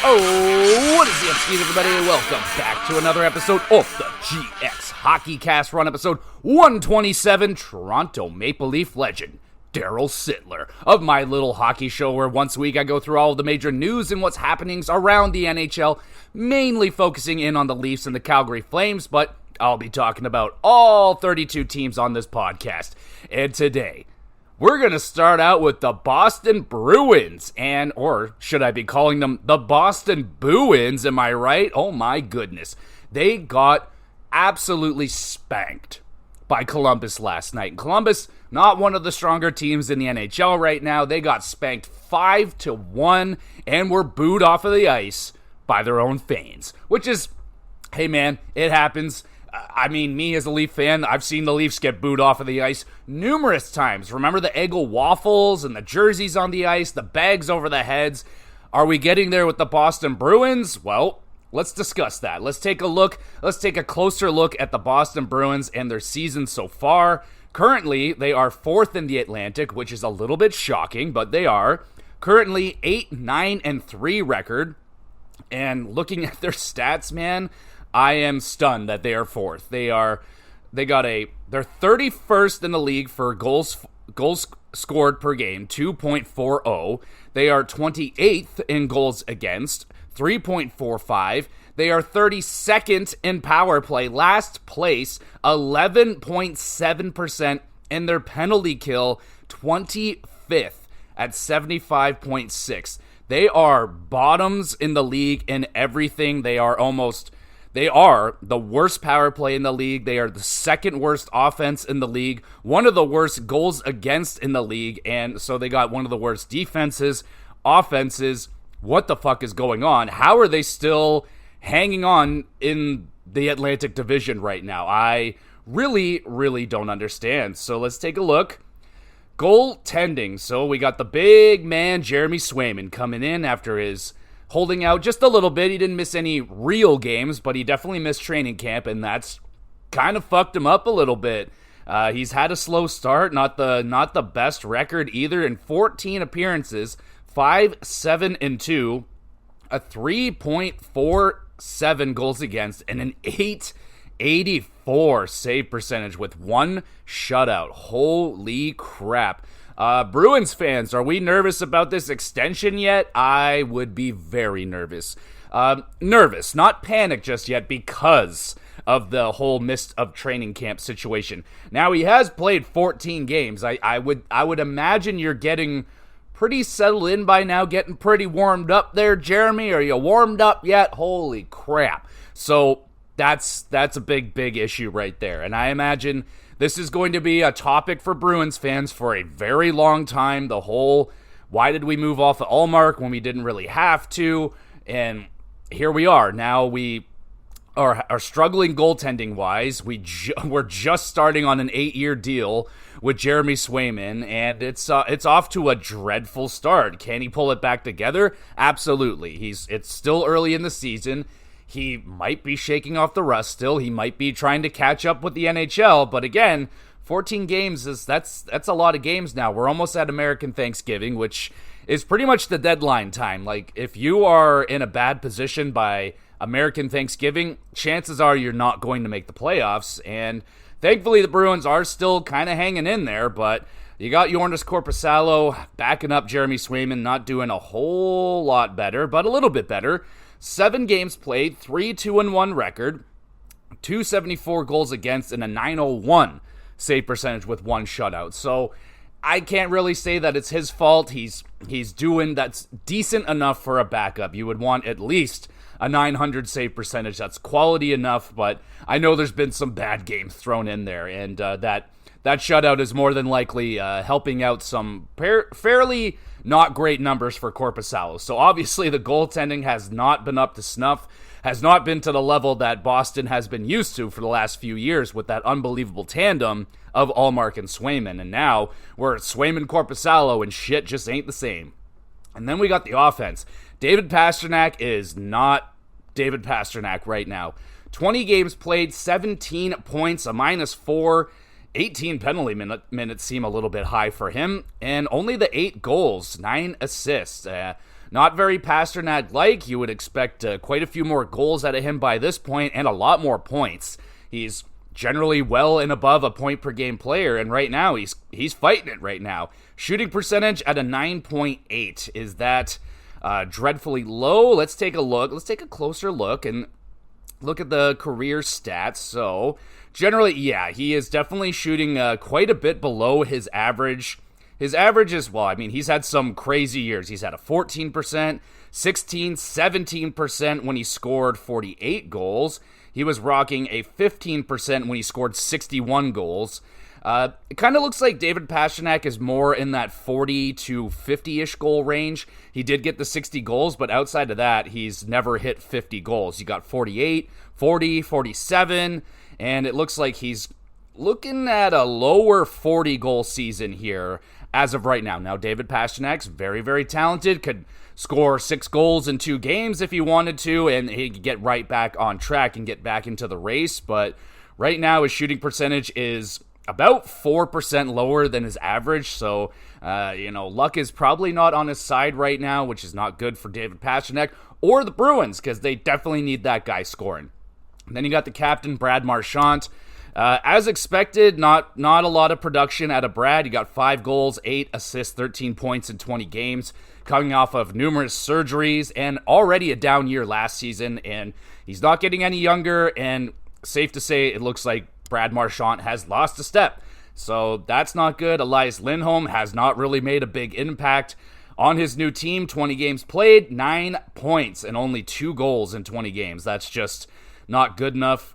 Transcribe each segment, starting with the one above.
Oh, what is the upskeet, everybody? Welcome back to another episode of the GXHockeyCast, run episode 127. Toronto Maple Leaf legend Daryl Sittler of my little hockey show, where once a week I go through all of the major news and what's happenings around the NHL, mainly focusing in on the Leafs and the Calgary Flames, but I'll be talking about all 32 teams on this podcast. And today, we're going to start out with the Boston Bruins, or should I be calling them the Boston Booins, am I right? Oh my goodness. They got absolutely spanked by Columbus last night. Columbus, not one of the stronger teams in the NHL right now. They got spanked 5-1 and were booed off of the ice by their own fans, which is, hey man, it happens. I mean, me as a Leaf fan, I've seen the Leafs get booed off of the ice numerous times. Remember the Eggo waffles and the jerseys on the ice, the bags over the heads? Are we getting there with the Boston Bruins? Well, let's discuss that. Let's take a closer look at the Boston Bruins and their season so far. Currently, they are 4th in the Atlantic, which is a little bit shocking, but they are. Currently 8-9-3 record. And looking at their stats, man, I am stunned that they are 4th. They're 31st in the league for goals scored per game, 2.40. They are 28th in goals against, 3.45. They are 32nd in power play, last place, 11.7%, and their penalty kill, 25th at 75.6. They are bottoms in the league in everything. They are the worst power play in the league. They are the second worst offense in the league, one of the worst goals against in the league, and so they got one of the worst defenses, offenses. What the fuck is going on? How are they still hanging on in the Atlantic Division right now? I really, really don't understand. So let's take a look. Goaltending. So we got the big man, Jeremy Swayman, coming in after his holding out just a little bit. He didn't miss any real games, but he definitely missed training camp, and that's kind of fucked him up a little bit. He's had a slow start, not the best record either. In 14 appearances, 5-7-2, a 3.47 goals against, and an 884 save percentage with one shutout. Holy crap. Bruins fans, are we nervous about this extension yet? I would be very nervous. Nervous, not panic just yet, because of the whole mist of training camp situation. Now, he has played 14 games. I would imagine you're getting pretty settled in by now, getting pretty warmed up there, Jeremy. Are you warmed up yet? Holy crap. So that's a big issue right there. And I imagine this is going to be a topic for Bruins fans for a very long time. The whole, why did we move off of Ullmark when we didn't really have to? And here we are. Now we are struggling goaltending-wise. We're just starting on an 8-year deal with Jeremy Swayman, and it's off to a dreadful start. Can he pull it back together? Absolutely. It's still early in the season. He might be shaking off the rust still. He might be trying to catch up with the NHL. But again, 14 games that's a lot of games now. We're almost at American Thanksgiving, which is pretty much the deadline time. Like, if you are in a bad position by American Thanksgiving, chances are you're not going to make the playoffs. And thankfully, the Bruins are still kind of hanging in there. But you got Jonas Korpisalo backing up Jeremy Swayman, not doing a whole lot better, but a little bit better. 7 games played, 3-2-1 record, 274 goals against, and a 901 save percentage with one shutout. So I can't really say that it's his fault. He's doing that's decent enough for a backup. You would want at least a 900 save percentage. That's quality enough, but I know there's been some bad games thrown in there, and that shutout is more than likely helping out some fairly not great numbers for Korpisalo. So obviously the goaltending has not been up to snuff, has not been to the level that Boston has been used to for the last few years with that unbelievable tandem of Ullmark and Swayman. And now we're at Swayman-Korpisalo, and shit just ain't the same. And then we got the offense. David Pastrnak is not David Pastrnak right now. 20 games played, 17 points, a -4, 18 penalty minutes seem a little bit high for him, and only the 8 goals, 9 assists. not very Pasternak-like. You would expect quite a few more goals out of him by this point and a lot more points. He's generally well and above a point-per-game player, and right now he's fighting it right now. Shooting percentage at a 9.8. Is that dreadfully low? Let's take a look. Let's take a closer look and look at the career stats. So, generally, yeah, he is definitely shooting quite a bit below his average. His average is, well, I mean, he's had some crazy years. He's had a 14%, 16, 17% when he scored 48 goals. He was rocking a 15% when he scored 61 goals. It kind of looks like David Pasternak is more in that 40 to 50-ish goal range. He did get the 60 goals, but outside of that, he's never hit 50 goals. He got 48, 40, 47, and it looks like he's looking at a lower 40-goal season here as of right now. Now, David Pasternak's very, very talented, could score 6 goals in 2 games if he wanted to, and he could get right back on track and get back into the race, but right now his shooting percentage is about 4% lower than his average, so, luck is probably not on his side right now, which is not good for David Pasternak or the Bruins, because they definitely need that guy scoring. And then you got the captain, Brad Marchand. As expected, not a lot of production out of Brad. He got 5 goals, 8 assists, 13 points in 20 games, coming off of numerous surgeries and already a down year last season, and he's not getting any younger, and safe to say it looks like Brad Marchand has lost a step. So that's not good. Elias Lindholm has not really made a big impact on his new team. 20 games played, 9 points, and only 2 goals in 20 games. That's just not good enough.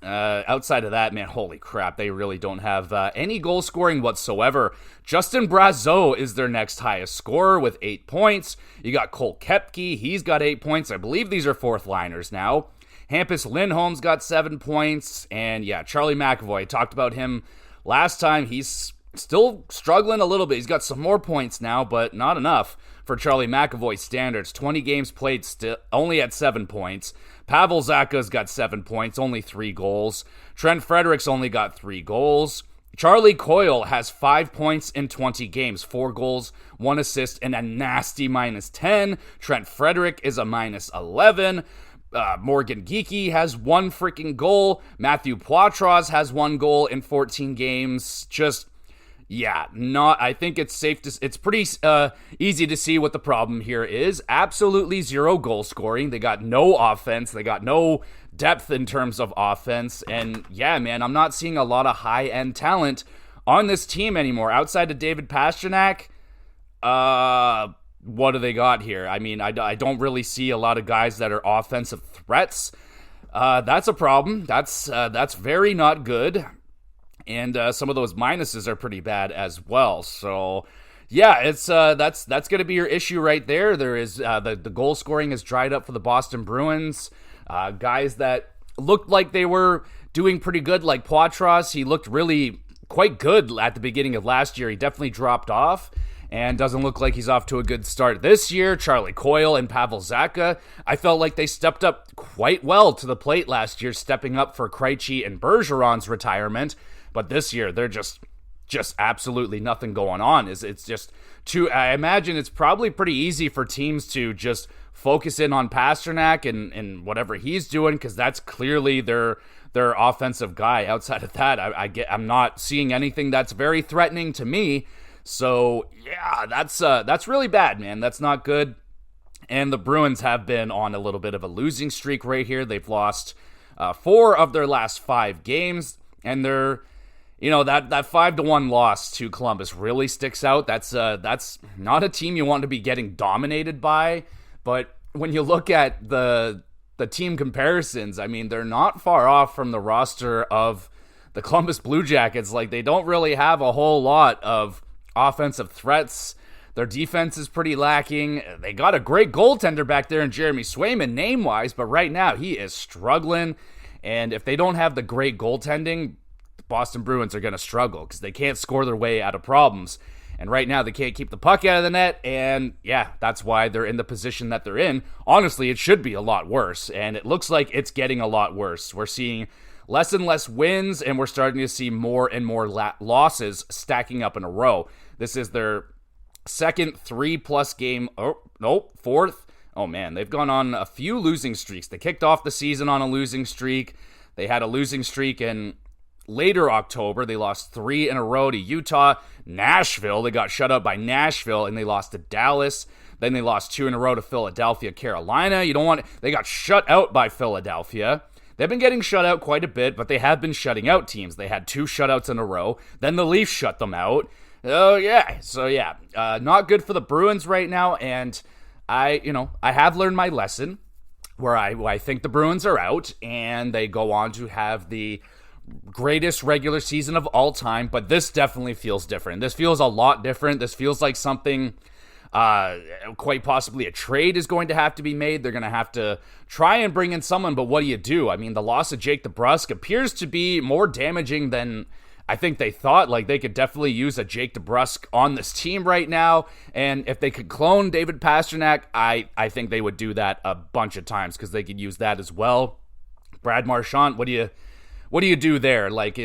Outside of that, man, holy crap, they really don't have any goal scoring whatsoever. Justin Brazeau is their next highest scorer with 8 points. You got Cole Koepke, he's got 8 points. I believe these are fourth liners now. Hampus Lindholm's got 7 points, and yeah, Charlie McAvoy, I talked about him last time. He's still struggling a little bit. He's got some more points now, but not enough for Charlie McAvoy's standards. 20 games played, still only at 7 points. Pavel Zacha's got 7 points, only 3 goals. Trent Frederick's only got 3 goals. Charlie Coyle has 5 points in 20 games, 4 goals, 1 assist, and a nasty -10. Trent Frederick is a -11. Morgan Geekie has 1 freaking goal. Matthew Poitras has 1 goal in 14 games. I think it's pretty easy to see what the problem here is. Absolutely 0 goal scoring. They got no offense. They got no depth in terms of offense. And yeah, man, I'm not seeing a lot of high-end talent on this team anymore. Outside of David Pasternak, what do they got here? I mean, I don't really see a lot of guys that are offensive threats. That's a problem. That's very not good. And some of those minuses are pretty bad as well. So, yeah, it's that's going to be your issue right there. There is the goal scoring has dried up for the Boston Bruins. Guys that looked like they were doing pretty good, like Poitras, he looked really quite good at the beginning of last year. He definitely dropped off and doesn't look like he's off to a good start this year. Charlie Coyle and Pavel Zacha, I felt like they stepped up quite well to the plate last year, stepping up for Krejci and Bergeron's retirement. But this year, they're just absolutely nothing going on. It's just I imagine it's probably pretty easy for teams to just focus in on Pasternak and whatever he's doing, because that's clearly their offensive guy. Outside of that, I'm not seeing anything that's very threatening to me. So yeah, that's really bad, man. That's not good. And the Bruins have been on a little bit of a losing streak right here. They've lost 4 of their last 5 games, and they're that 5-1 loss to Columbus really sticks out. That's not a team you want to be getting dominated by. But when you look at the team comparisons, I mean, they're not far off from the roster of the Columbus Blue Jackets. Like, they don't really have a whole lot of offensive threats. Their defense is pretty lacking. They got a great goaltender back there in Jeremy Swayman, name-wise, but right now he is struggling. And if they don't have the great goaltending, the Boston Bruins are going to struggle because they can't score their way out of problems. And right now they can't keep the puck out of the net, and yeah, that's why they're in the position that they're in. Honestly, it should be a lot worse, and it looks like it's getting a lot worse. We're seeing less and less wins, and we're starting to see more and more losses stacking up in a row. This is their second 3+ game. Oh, nope. Fourth. Oh, man. They've gone on a few losing streaks. They kicked off the season on a losing streak. They had a losing streak in later October. They lost 3 in a row to Utah. Nashville. They got shut out by Nashville, and they lost to Dallas. Then they lost 2 in a row to Philadelphia, Carolina. They got shut out by Philadelphia. They've been getting shut out quite a bit, but they have been shutting out teams. They had 2 shutouts in a row. Then the Leafs shut them out. Oh, yeah. So, yeah, not good for the Bruins right now. And I have learned my lesson where I think the Bruins are out, and they go on to have the greatest regular season of all time. But this definitely feels different. This feels a lot different. This feels like something... quite possibly a trade is going to have to be made. They're going to have to try and bring in someone, but what do you do? I mean, the loss of Jake DeBrusk appears to be more damaging than I think they thought. Like, they could definitely use a Jake DeBrusk on this team right now, and if they could clone David Pastrnak, I think they would do that a bunch of times because they could use that as well. Brad Marchand, what do you do there? Like,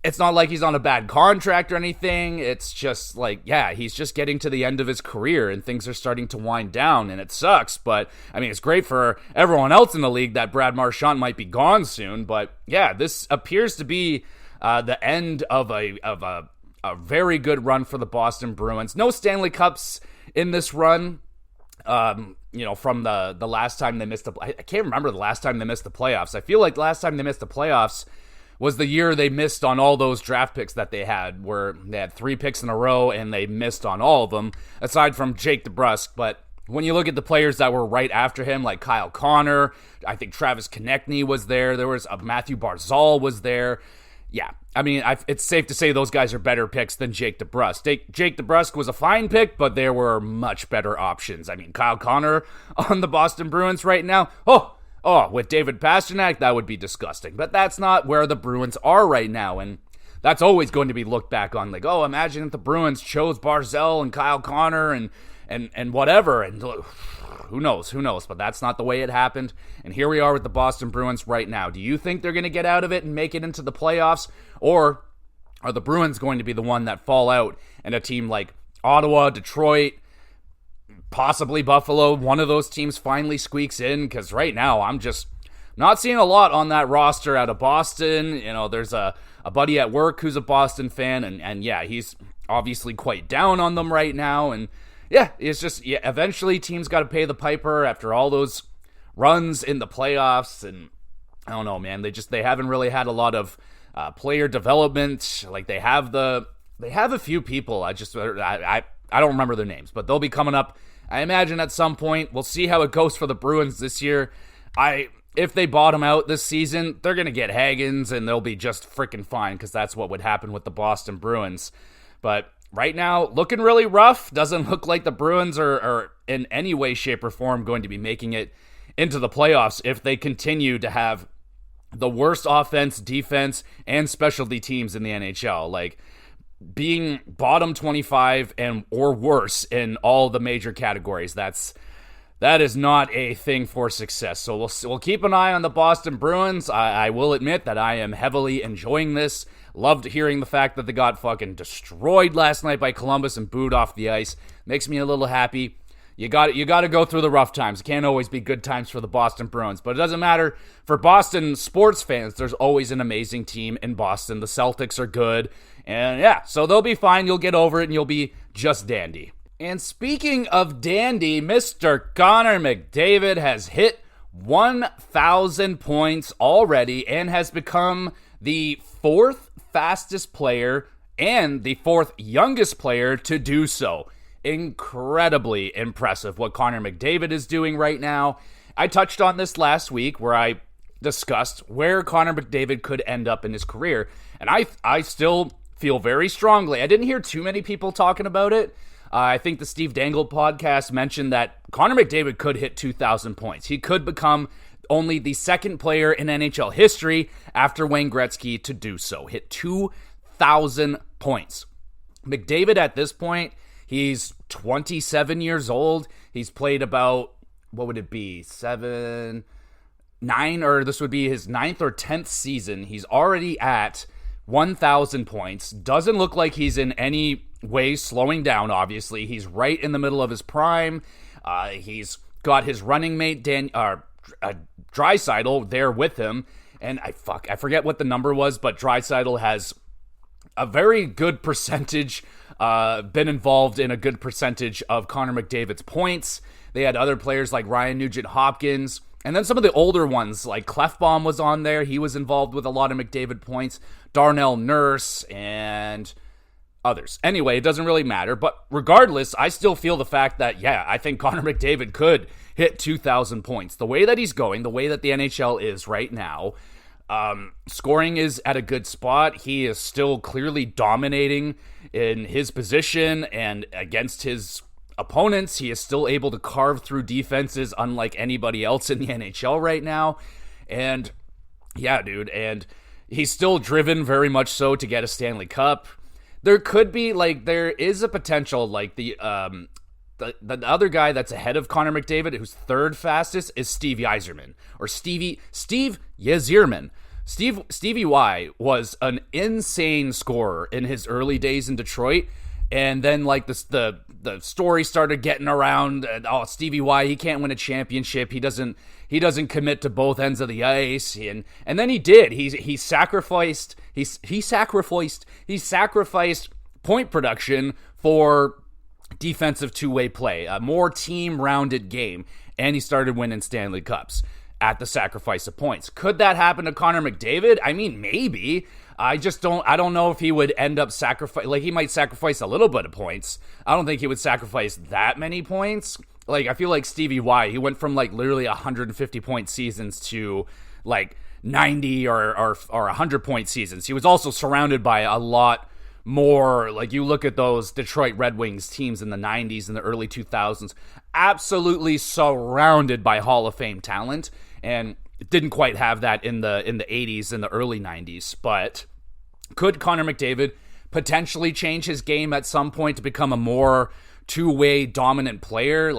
it's not like he's on a bad contract or anything. It's just like, yeah, he's just getting to the end of his career and things are starting to wind down, and it sucks. But, I mean, it's great for everyone else in the league that Brad Marchand might be gone soon. But, yeah, this appears to be the end of a very good run for the Boston Bruins. No Stanley Cups in this run. From the last time they missed I can't remember the last time they missed the playoffs. I feel like the last time they missed the playoffs was the year they missed on all those draft picks that they had, where they had 3 picks in a row and they missed on all of them, aside from Jake DeBrusk. But when you look at the players that were right after him, like Kyle Connor, I think Travis Konechny was there. There was Matthew Barzal was there. Yeah, I mean, it's safe to say those guys are better picks than Jake DeBrusk. Jake DeBrusk was a fine pick, but there were much better options. I mean, Kyle Connor on the Boston Bruins right now, with David Pastrnak, that would be disgusting. But that's not where the Bruins are right now, and that's always going to be looked back on. Like, oh, imagine if the Bruins chose Barzal and Kyle Connor and whatever, and who knows? But that's not the way it happened, and here we are with the Boston Bruins right now. Do you think they're going to get out of it and make it into the playoffs, or are the Bruins going to be the one that fall out, and a team like Ottawa, Detroit, possibly Buffalo, one of those teams finally squeaks in? Because right now I'm just not seeing a lot on that roster out of Boston. There's a buddy at work who's a Boston fan, and yeah, he's obviously quite down on them right now. And yeah, it's just, eventually teams got to pay the piper after all those runs in the playoffs. And I don't know, man, they haven't really had a lot of player development. Like, they have a few people. I don't remember their names, but they'll be coming up, I imagine, at some point. We'll see how it goes for the Bruins this year. If they bottom out this season, they're going to get Hagens, and they'll be just freaking fine, because that's what would happen with the Boston Bruins. But right now, looking really rough. Doesn't look like the Bruins are in any way, shape, or form going to be making it into the playoffs if they continue to have the worst offense, defense, and specialty teams in the NHL. Like, being bottom 25 or worse in all the major categories, that is not a thing for success. So we'll keep an eye on the Boston Bruins. I will admit that I am heavily enjoying this. Loved hearing the fact that they got fucking destroyed last night by Columbus and booed off the ice. Makes me a little happy. You got to go through the rough times. It can't always be good times for the Boston Bruins, but it doesn't matter. For Boston sports fans, there's always an amazing team in Boston. The Celtics are good, and yeah, so they'll be fine. You'll get over it, and you'll be just dandy. And speaking of dandy, Mr. Connor McDavid has hit 1,000 points already and has become the 4th fastest player and the 4th youngest player to do so. Incredibly impressive what Connor McDavid is doing right now. I touched on this last week where I discussed where Connor McDavid could end up in his career, and I still feel very strongly. I didn't hear too many people talking about it. I think the Steve Dangle podcast mentioned that Connor McDavid could hit 2,000 points. He could become only the 2nd player in NHL history after Wayne Gretzky to do so. Hit 2,000 points. McDavid at this point, he's 27 years old. He's played about, what would it be, 9, or this would be his 9th or 10th season. He's already at 1,000 points. Doesn't look like he's in any way slowing down, obviously. He's right in the middle of his prime. He's got his running mate, Draisaitl, there with him. And I forget what the number was, but Draisaitl has a very good percentage, been involved in a good percentage of Connor McDavid's points. They had other players like Ryan Nugent-Hopkins, and then some of the older ones, like Clefbaum was on there. He was involved with a lot of McDavid points. Darnell Nurse and others. Anyway, it doesn't really matter. But regardless, I still feel the fact that, I think Connor McDavid could hit 2,000 points. The way that he's going, the way that the NHL is right now, scoring is at a good spot. He is still clearly dominating in his position, and against his opponents, he is still able to carve through defenses unlike anybody else in the NHL right now. And yeah, dude, and he's still driven very much so to get a Stanley Cup. There could be, there is a potential, the other guy that's ahead of Connor McDavid, who's third fastest, is Steve Yzerman. Or Steve Yzerman. Stevie Y was an insane scorer in his early days in Detroit. And then, the story started getting around, Stevie Y, he can't win a championship. He doesn't commit to both ends of the ice. And then he did. He sacrificed point production for defensive two-way play, a more team-rounded game, and he started winning Stanley Cups at the sacrifice of points. Could that happen to Connor McDavid? I mean, maybe. I don't know if he would end up he might sacrifice a little bit of points. I don't think he would sacrifice that many points. I feel like Stevie Y, he went from literally 150 point seasons to 90 or 100 point seasons. He was also surrounded by a lot more, you look at those Detroit Red Wings teams in the 90s and the early 2000s, absolutely surrounded by Hall of Fame talent, and it didn't quite have that in the 80s and the early 90s. But could Connor McDavid potentially change his game at some point to become a more two-way dominant player?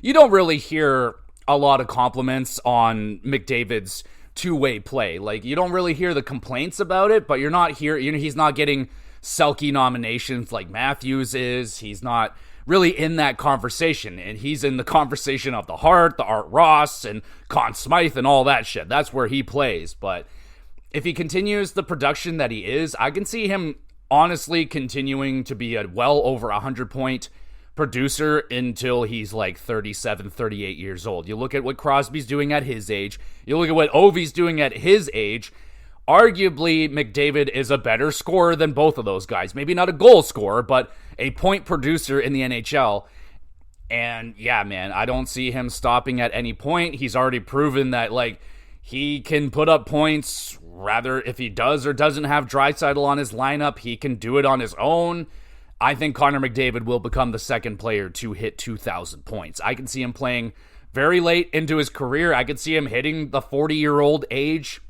You don't really hear a lot of compliments on McDavid's two-way play. You don't really hear the complaints about it, but he's not getting Selke nominations like Matthews is. He's not really in that conversation, and he's in the conversation of the Hart, the Art Ross, and Conn Smythe, and all that shit. That's where he plays. But if he continues the production that he is, I can see him honestly continuing to be a well over 100-point producer until he's 37, 38 years old. You look at what Crosby's doing at his age. You look at what Ovi's doing at his age. Arguably, McDavid is a better scorer than both of those guys. Maybe not a goal scorer, but a point producer in the NHL. And yeah, man, I don't see him stopping at any point. He's already proven that, he can put up points. Rather, if he does or doesn't have Draisaitl on his lineup, he can do it on his own. I think Connor McDavid will become the second player to hit 2,000 points. I can see him playing very late into his career. I could see him hitting the 40-year-old age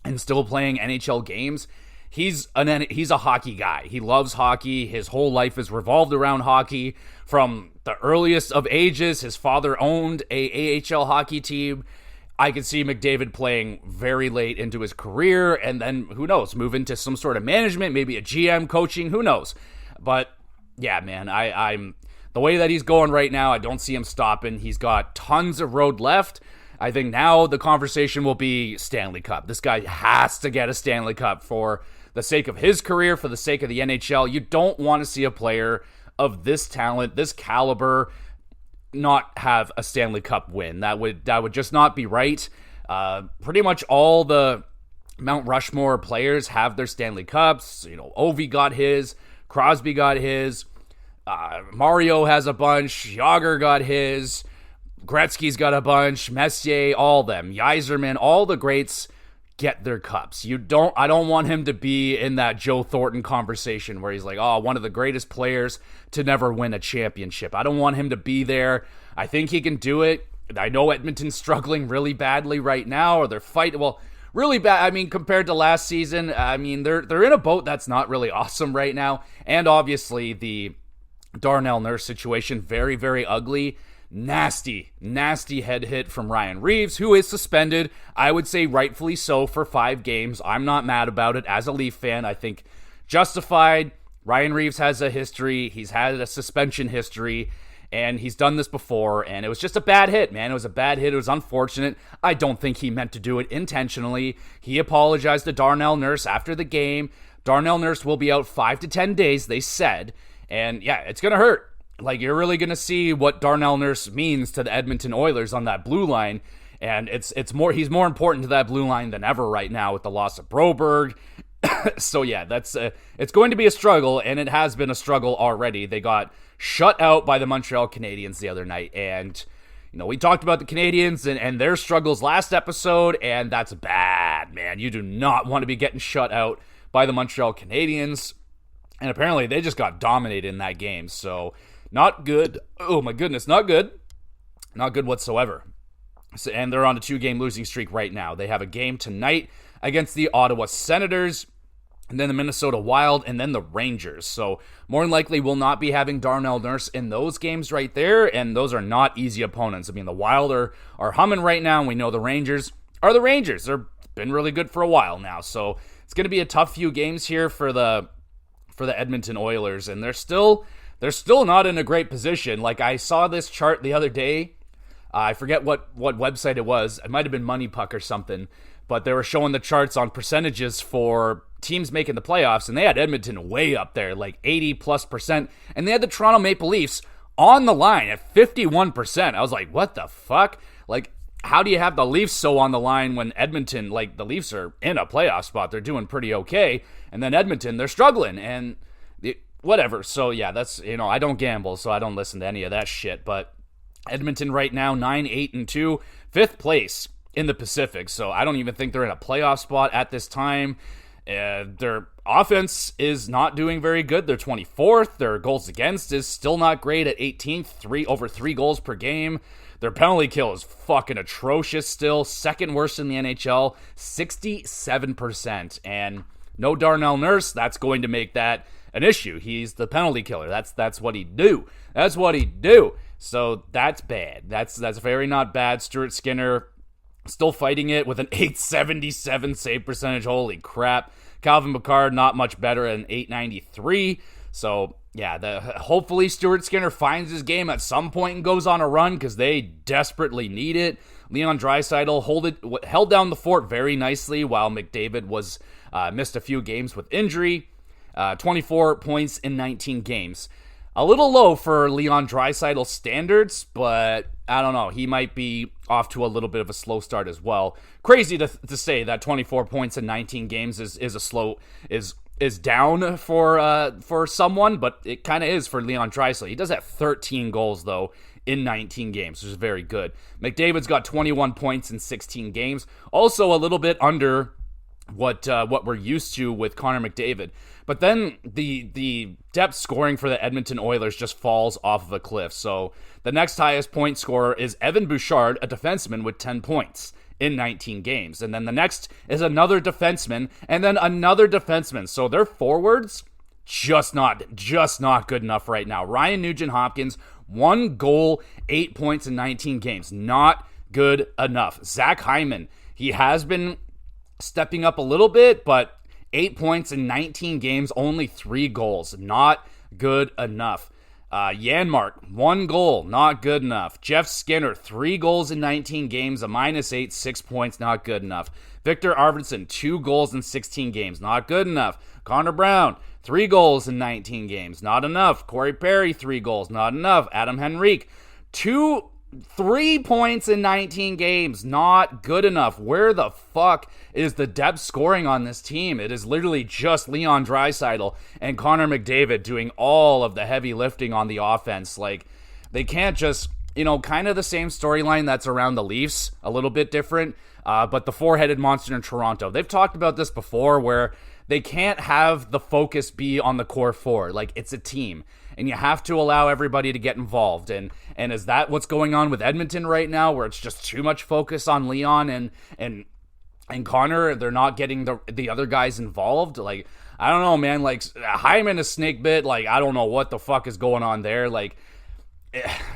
and still playing NHL games. He's a hockey guy. He loves hockey. His whole life is revolved around hockey. From the earliest of ages, his father owned a AHL hockey team. I could see McDavid playing very late into his career, and then, who knows, move into some sort of management, maybe a GM coaching, who knows. But yeah, man, I'm the way that he's going right now, I don't see him stopping. He's got tons of road left. I think now the conversation will be Stanley Cup. This guy has to get a Stanley Cup for the sake of his career, for the sake of the NHL. You don't want to see a player of this talent, this caliber, not have a Stanley Cup win. That would just not be right. Pretty much all the Mount Rushmore players have their Stanley Cups. Ovi got his, Crosby got his, Mario has a bunch, Jagr got his, Gretzky's got a bunch, Messier, all them, Yzerman, all the greats get their cups. I don't want him to be in that Joe Thornton conversation where he's one of the greatest players to never win a championship. I don't want him to be there. I think he can do it. I know Edmonton's struggling really badly right now, or they're fighting, really bad. I mean, compared to last season, they're in a boat that's not really awesome right now. And obviously the Darnell Nurse situation, very, very ugly. Nasty head hit from Ryan Reeves, who is suspended. I would say rightfully so for 5 games. I'm not mad about it as a Leaf fan. I think justified. Ryan Reaves has a history. He's had a suspension history, and he's done this before, and it was just a bad hit, man. It was a bad hit. It was unfortunate. I don't think he meant to do it intentionally. He apologized to Darnell Nurse after the game. Darnell Nurse will be out 5 to 10 days, they said, and yeah, it's going to hurt. Like, you're really going to see what Darnell Nurse means to the Edmonton Oilers on that blue line, and he's more important to that blue line than ever right now with the loss of Broberg. So yeah, it's going to be a struggle, and it has been a struggle already. They got shut out by the Montreal Canadiens the other night, and we talked about the Canadiens and their struggles last episode, and that's bad, man. You do not want to be getting shut out by the Montreal Canadiens, and apparently they just got dominated in that game, so not good. Oh my goodness, not good. Not good whatsoever. So, and they're on a 2-game losing streak right now. They have a game tonight against the Ottawa Senators, and then the Minnesota Wild, and then the Rangers. So more than likely we'll not be having Darnell Nurse in those games right there, and those are not easy opponents. I mean, the Wild are humming right now, and we know the Rangers are the Rangers. They've been really good for a while now, so it's going to be a tough few games here for the Edmonton Oilers, and they're still not in a great position. Like, I saw this chart the other day. I forget what website it was. It might have been Money Puck or something, but they were showing the charts on percentages for teams making the playoffs, and they had Edmonton way up there, like 80+%, and they had the Toronto Maple Leafs on the line at 51%. I was like, what the fuck? Like, how do you have the Leafs so on the line when Edmonton, like, the Leafs are in a playoff spot, they're doing pretty okay, and then Edmonton, they're struggling, and whatever. So yeah, that's, I don't gamble, so I don't listen to any of that shit, but Edmonton right now, 9-8-2, 5th place in the Pacific, so I don't even think they're in a playoff spot at this time. Their offense is not doing very good. They're 24th. Their goals against is still not great at 18th, over 3 goals per game. Their penalty kill is fucking atrocious still, 2nd worst in the NHL, 67%, and no Darnell Nurse. That's going to make that an issue. He's the penalty killer. That's what he do. That's what he do. So that's bad. That's very not bad. Stuart Skinner still fighting it with an .877 save percentage. Holy crap. Calvin Pickard not much better at an .893. So yeah, hopefully Stuart Skinner finds his game at some point and goes on a run, because they desperately need it. Leon Draisaitl held down the fort very nicely while McDavid was missed a few games with injury. 24 points in 19 games. A little low for Leon Draisaitl's standards, but I don't know. He might be off to a little bit of a slow start as well. Crazy to say that 24 points in 19 games is down for someone, but it kind of is for Leon Draisaitl. He does have 13 goals though in 19 games, which is very good. McDavid's got 21 points in 16 games, also a little bit under what we're used to with Connor McDavid. But then the depth scoring for the Edmonton Oilers just falls off of a cliff. So the next highest point scorer is Evan Bouchard, a defenseman with 10 points in 19 games. And then the next is another defenseman, and then another defenseman. So their forwards just not good enough right now. Ryan Nugent-Hopkins, 1 goal, 8 points in 19 games. Not good enough. Zach Hyman, he has been stepping up a little bit, but 8 points in 19 games, only 3 goals. Not good enough. Janmark, 1 goal, not good enough. Jeff Skinner, 3 goals in 19 games, a -8, 6 points, not good enough. Victor Arvidsson, 2 goals in 16 games, not good enough. Connor Brown, 3 goals in 19 games, not enough. Corey Perry, 3 goals, not enough. Adam Henrique, 3 points in 19 games, not good enough. Where the fuck is the depth scoring on this team? It is literally just Leon Draisaitl and Connor McDavid doing all of the heavy lifting on the offense. Like, they can't just, kind of the same storyline that's around the Leafs, a little bit different, but the four-headed monster in Toronto. They've talked about this before, where they can't have the focus be on the core four. Like, it's a team, and you have to allow everybody to get involved. And is that what's going on with Edmonton right now, where it's just too much focus on Leon and Connor? They're not getting the other guys involved. Like, I don't know, man. Like, Hyman is snake bit. Like, I don't know what the fuck is going on there. Like,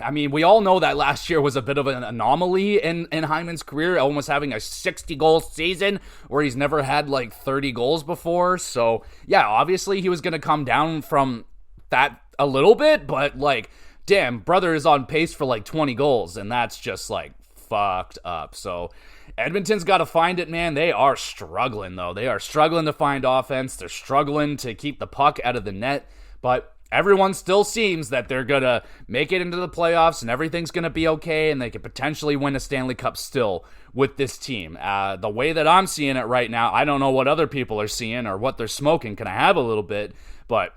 I mean, we all know that last year was a bit of an anomaly in Hyman's career, almost having a 60-goal season where he's never had like 30 goals before. So, yeah, obviously he was going to come down from that a little bit, but like, damn, brother is on pace for like 20 goals, and that's just like fucked up. So, Edmonton's got to find it, man. They are struggling, though. They are struggling to find offense. They're struggling to keep the puck out of the net, but everyone still seems that they're going to make it into the playoffs and everything's going to be okay and they could potentially win a Stanley Cup still with this team. The way that I'm seeing it right now, I don't know what other people are seeing or what they're smoking. Can I have a little bit? But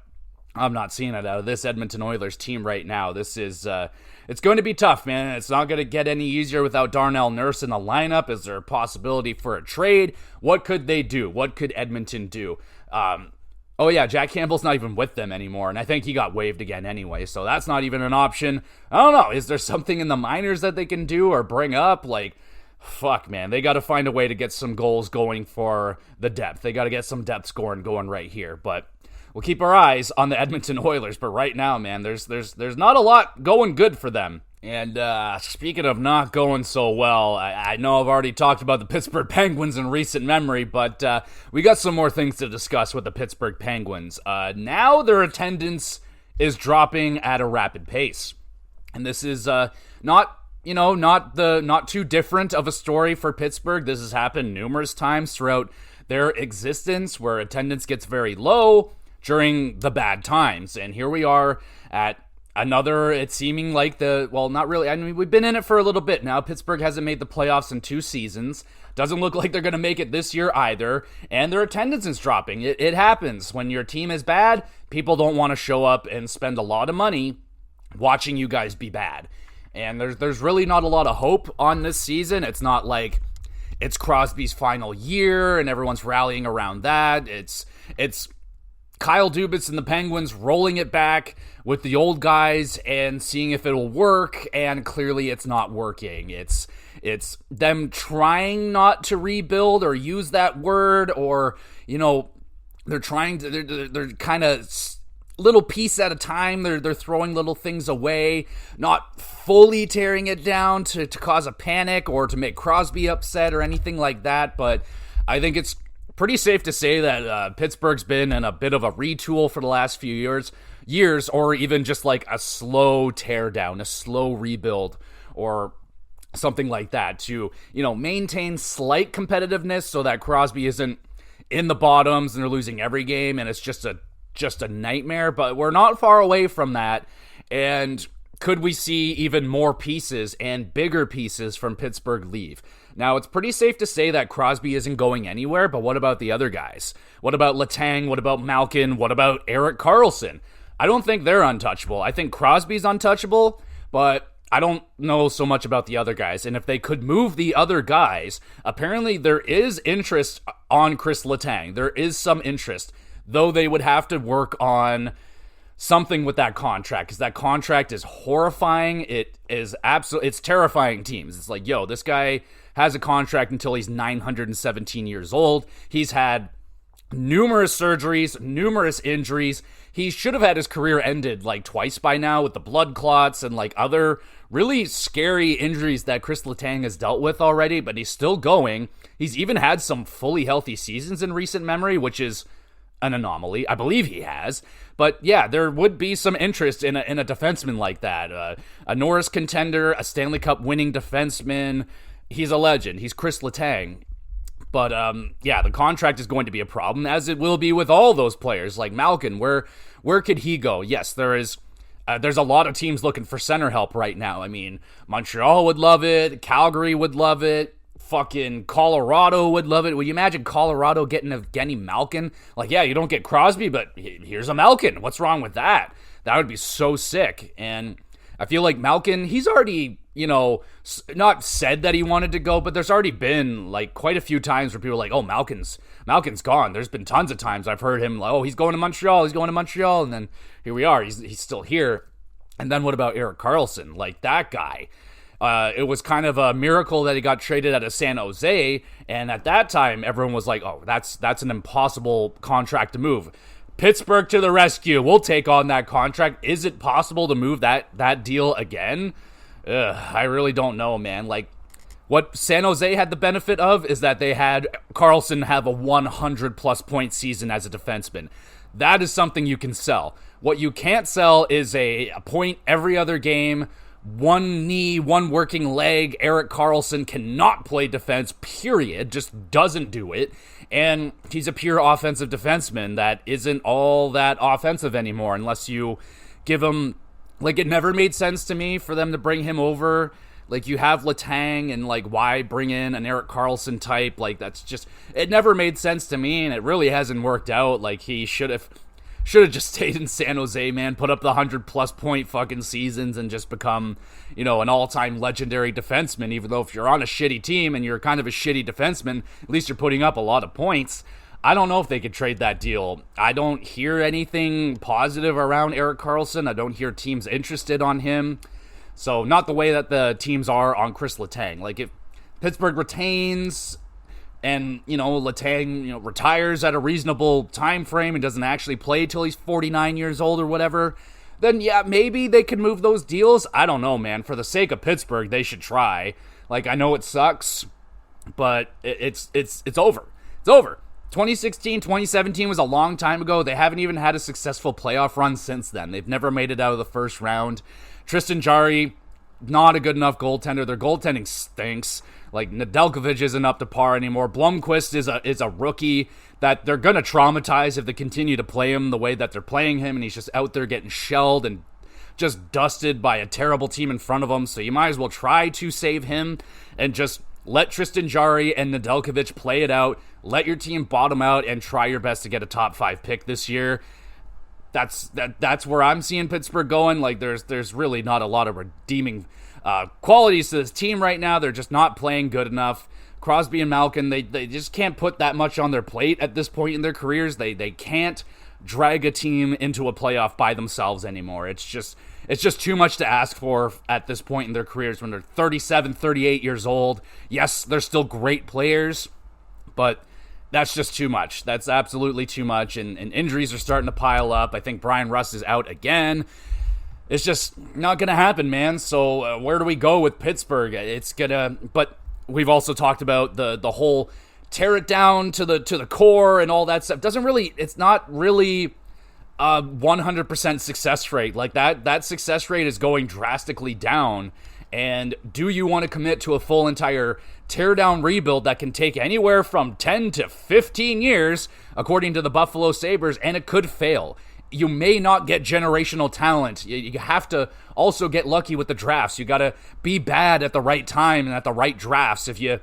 I'm not seeing it out of this Edmonton Oilers team right now. This is, it's going to be tough, man. It's not going to get any easier without Darnell Nurse in the lineup. Is there a possibility for a trade? What could they do? What could Edmonton do? Oh yeah, Jack Campbell's not even with them anymore, and I think he got waived again anyway, so that's not even an option. I don't know, is there something in the minors that they can do or bring up? Like, fuck, man, they got to find a way to get some goals going for the depth. They got to get some depth scoring going right here, but we'll keep our eyes on the Edmonton Oilers. But right now, man, there's not a lot going good for them. And speaking of not going so well, I know I've already talked about the Pittsburgh Penguins in recent memory, but we got some more things to discuss with the Pittsburgh Penguins. Now their attendance is dropping at a rapid pace. And this is not too different of a story for Pittsburgh. This has happened numerous times throughout their existence where attendance gets very low during the bad times. And here we are at another, it's seeming like not really. I mean, we've been in it for a little bit now. Pittsburgh hasn't made the playoffs in 2 seasons. Doesn't look like they're going to make it this year either. And their attendance is dropping. It happens. When your team is bad, people don't want to show up and spend a lot of money watching you guys be bad. And there's really not a lot of hope on this season. It's not like it's Crosby's final year and everyone's rallying around that. It's Kyle Dubas and the Penguins rolling it back with the old guys and seeing if it'll work, and clearly it's not working. It's them trying not to rebuild or use that word, or, they're trying to, they're kind of little piece at a time. They're throwing little things away, not fully tearing it down to cause a panic or to make Crosby upset or anything like that, but I think it's pretty safe to say that Pittsburgh's been in a bit of a retool for the last few years, or even just like a slow tear down, a slow rebuild, or something like that to, maintain slight competitiveness so that Crosby isn't in the bottoms and they're losing every game and it's just a nightmare. But we're not far away from that. And could we see even more pieces and bigger pieces from Pittsburgh leave? Now, it's pretty safe to say that Crosby isn't going anywhere, but what about the other guys? What about Letang? What about Malkin? What about Erik Karlsson? I don't think they're untouchable. I think Crosby's untouchable, but I don't know so much about the other guys. And if they could move the other guys, apparently there is interest on Chris Letang. There is some interest, though they would have to work on something with that contract, because that contract is horrifying. It's terrifying teams. It's like, yo, this guy has a contract until he's 917 years old. He's had numerous surgeries, numerous injuries. He should have had his career ended like twice by now with the blood clots and like other really scary injuries that Chris Letang has dealt with already, but he's still going. He's even had some fully healthy seasons in recent memory, which is an anomaly. I believe he has. But yeah, there would be some interest in a defenseman like that. A Norris contender, a Stanley Cup winning defenseman. He's a legend. He's Chris Letang. But yeah, the contract is going to be a problem, as it will be with all those players. Like Malkin, where could he go? Yes, there's a lot of teams looking for center help right now. I mean, Montreal would love it. Calgary would love it. Fucking Colorado would love it. Would you imagine Colorado getting Evgeny Malkin? Like, yeah, you don't get Crosby, but here's a Malkin. What's wrong with that? That would be so sick. And I feel like Malkin, he's already, not said that he wanted to go, but there's already been like quite a few times where people are like, oh, Malkin's gone. There's been tons of times I've heard him like, oh, he's going to Montreal. And then here we are. He's still here. And then what about Erik Karlsson? Like, that guy. It was kind of a miracle that he got traded out of San Jose, and at that time, everyone was like, oh, that's an impossible contract to move. Pittsburgh to the rescue. We'll take on that contract. Is it possible to move that deal again? I really don't know, man. Like, what San Jose had the benefit of is that they had Karlsson have a 100-plus point season as a defenseman. That is something you can sell. What you can't sell is a point every other game, one knee, one working leg. Erik Karlsson cannot play defense, period. Just doesn't do it. And he's a pure offensive defenseman that isn't all that offensive anymore unless you give him... Like, it never made sense to me for them to bring him over. Like, you have Letang, and, like, why bring in an Erik Karlsson type? Like, that's just... It never made sense to me, and it really hasn't worked out. Like, he should have just stayed in San Jose, man. Put up the 100-plus point fucking seasons and just become, you know, an all-time legendary defenseman. Even though if you're on a shitty team and you're kind of a shitty defenseman, at least you're putting up a lot of points. I don't know if they could trade that deal. I don't hear anything positive around Erik Karlsson. I don't hear teams interested on him. So not the way that the teams are on Chris Letang. Like, if Pittsburgh retains and, you know, Letang, you know, retires at a reasonable time frame and doesn't actually play till he's 49 years old or whatever, then yeah, maybe they could move those deals. I don't know, man. For the sake of Pittsburgh, they should try. Like, I know it sucks, but it's over. It's over. 2016, 2017 was a long time ago. They haven't even had a successful playoff run since then. They've never made it out of the first round. Tristan Jarry, not a good enough goaltender. Their goaltending stinks. Like, Nedeljkovic isn't up to par anymore. Blomqvist is a rookie that they're going to traumatize if they continue to play him the way that they're playing him, and he's just out there getting shelled and just dusted by a terrible team in front of him. So you might as well try to save him and just let Tristan Jarry and Nedeljkovic play it out. Let your team bottom out and try your best to get a top 5 pick this year. That's where I'm seeing Pittsburgh going. Like, there's really not a lot of redeeming qualities to this team right now. They're just not playing good enough. Crosby and Malkin, they just can't put that much on their plate at this point in their careers. They can't drag a team into a playoff by themselves anymore. It's just too much to ask for at this point in their careers when they're 37, 38 years old. Yes, they're still great players, but that's just too much. That's absolutely too much, and injuries are starting to pile up. I think Brian Rust is out again. It's just not going to happen, man. So where do we go with Pittsburgh? But we've also talked about the whole tear it down to the core and all that stuff. It's not really 100% success rate. Like, that success rate is going drastically down. And do you want to commit to a full entire tear-down rebuild that can take anywhere from 10 to 15 years, according to the Buffalo Sabres, and it could fail? You may not get generational talent. You have to also get lucky with the drafts. You got to be bad at the right time and at the right drafts. If you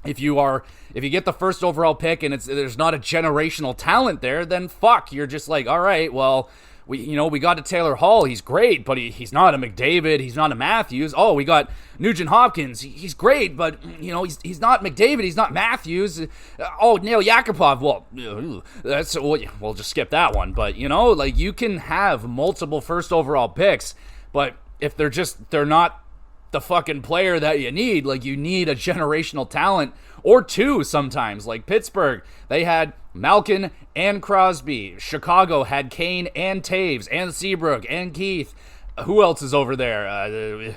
get the first overall pick and there's not a generational talent there, then fuck, you're just like, all right, well, we got a Taylor Hall. He's great, but he's not a McDavid. He's not a Matthews. Oh, we got Nugent Hopkins. He's great, but he's not McDavid. He's not Matthews. Nail Yakupov. Well, we'll just skip that one. But like, you can have multiple first overall picks, but if they're not the fucking player that you need, like, you need a generational talent or two sometimes. Like Pittsburgh, they had Malkin and Crosby. Chicago had Kane and Taves and Seabrook and Keith. Who else is over there?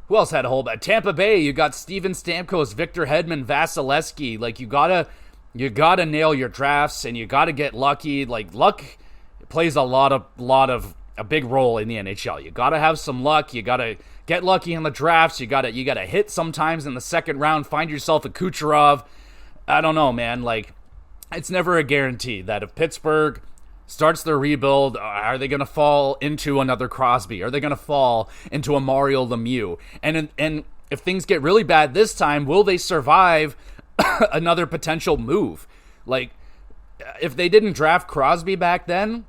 Who else had a whole... Tampa Bay, you got Steven Stamkos, Victor Hedman, Vasilevsky. Like, you gotta nail your drafts, and you gotta get lucky. Like, luck plays a big role in the NHL. You gotta have some luck. You gotta get lucky in the drafts. You gotta hit sometimes in the second round. Find yourself a Kucherov. I don't know, man. Like, it's never a guarantee that if Pittsburgh starts their rebuild, are they going to fall into another Crosby? Are they going to fall into a Mario Lemieux? And if things get really bad this time, will they survive another potential move? Like, if they didn't draft Crosby back then,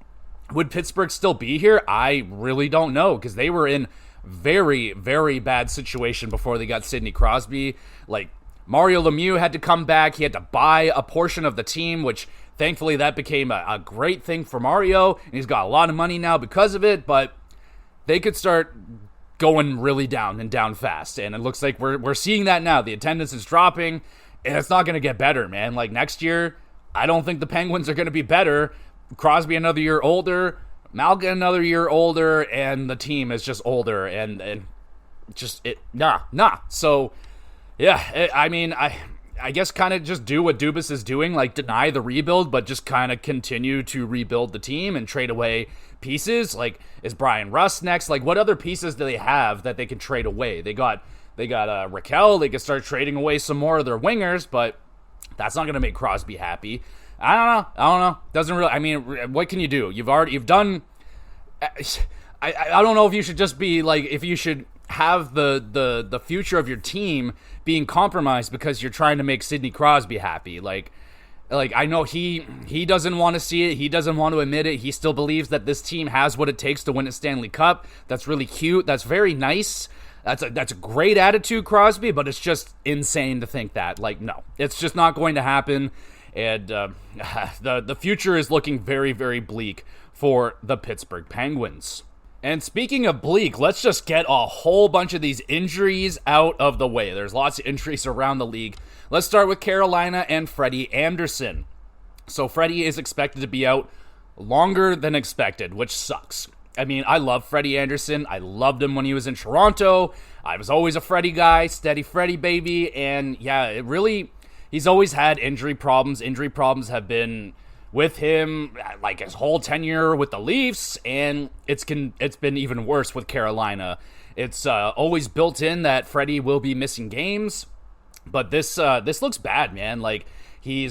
would Pittsburgh still be here? I really don't know, because they were in very, very bad situation before they got Sidney Crosby. Like, Mario Lemieux had to come back. He had to buy a portion of the team, which thankfully that became a great thing for Mario, and he's got a lot of money now because of it, but they could start going really down and down fast, and it looks like we're seeing that now. The attendance is dropping, and it's not going to get better, man. Like, next year, I don't think the Penguins are going to be better. Crosby another year older, Malkin another year older, and the team is just older, and just it nah. So yeah, I guess kind of just do what Dubas is doing, like deny the rebuild, but just kind of continue to rebuild the team and trade away pieces. Like, is Brian Rust next? Like, what other pieces do they have that they can trade away? They got Raquel. They could start trading away some more of their wingers, but that's not going to make Crosby happy. I don't know. Doesn't really. I mean, what can you do? You've done. I don't know if you should just be like, if you should have the future of your team being compromised because you're trying to make Sidney Crosby happy. Like I know he doesn't want to see it. He doesn't want to admit it. He still believes that this team has what it takes to win a Stanley Cup. That's really cute. That's very nice. That's a great attitude, Crosby, but it's just insane to think that. Like, no, it's just not going to happen. And the future is looking very, very bleak for the Pittsburgh Penguins. And speaking of bleak, let's just get a whole bunch of these injuries out of the way. There's lots of injuries around the league. Let's start with Carolina and Freddie Anderson. So Freddie is expected to be out longer than expected, which sucks. I mean, I love Freddie Anderson. I loved him when he was in Toronto. I was always a Freddie guy, steady Freddie baby. And yeah, he's always had injury problems. Injury problems have been with him like his whole tenure with the Leafs, and it's been even worse with Carolina. It's always built in that Freddie will be missing games, but this looks bad, man. Like, he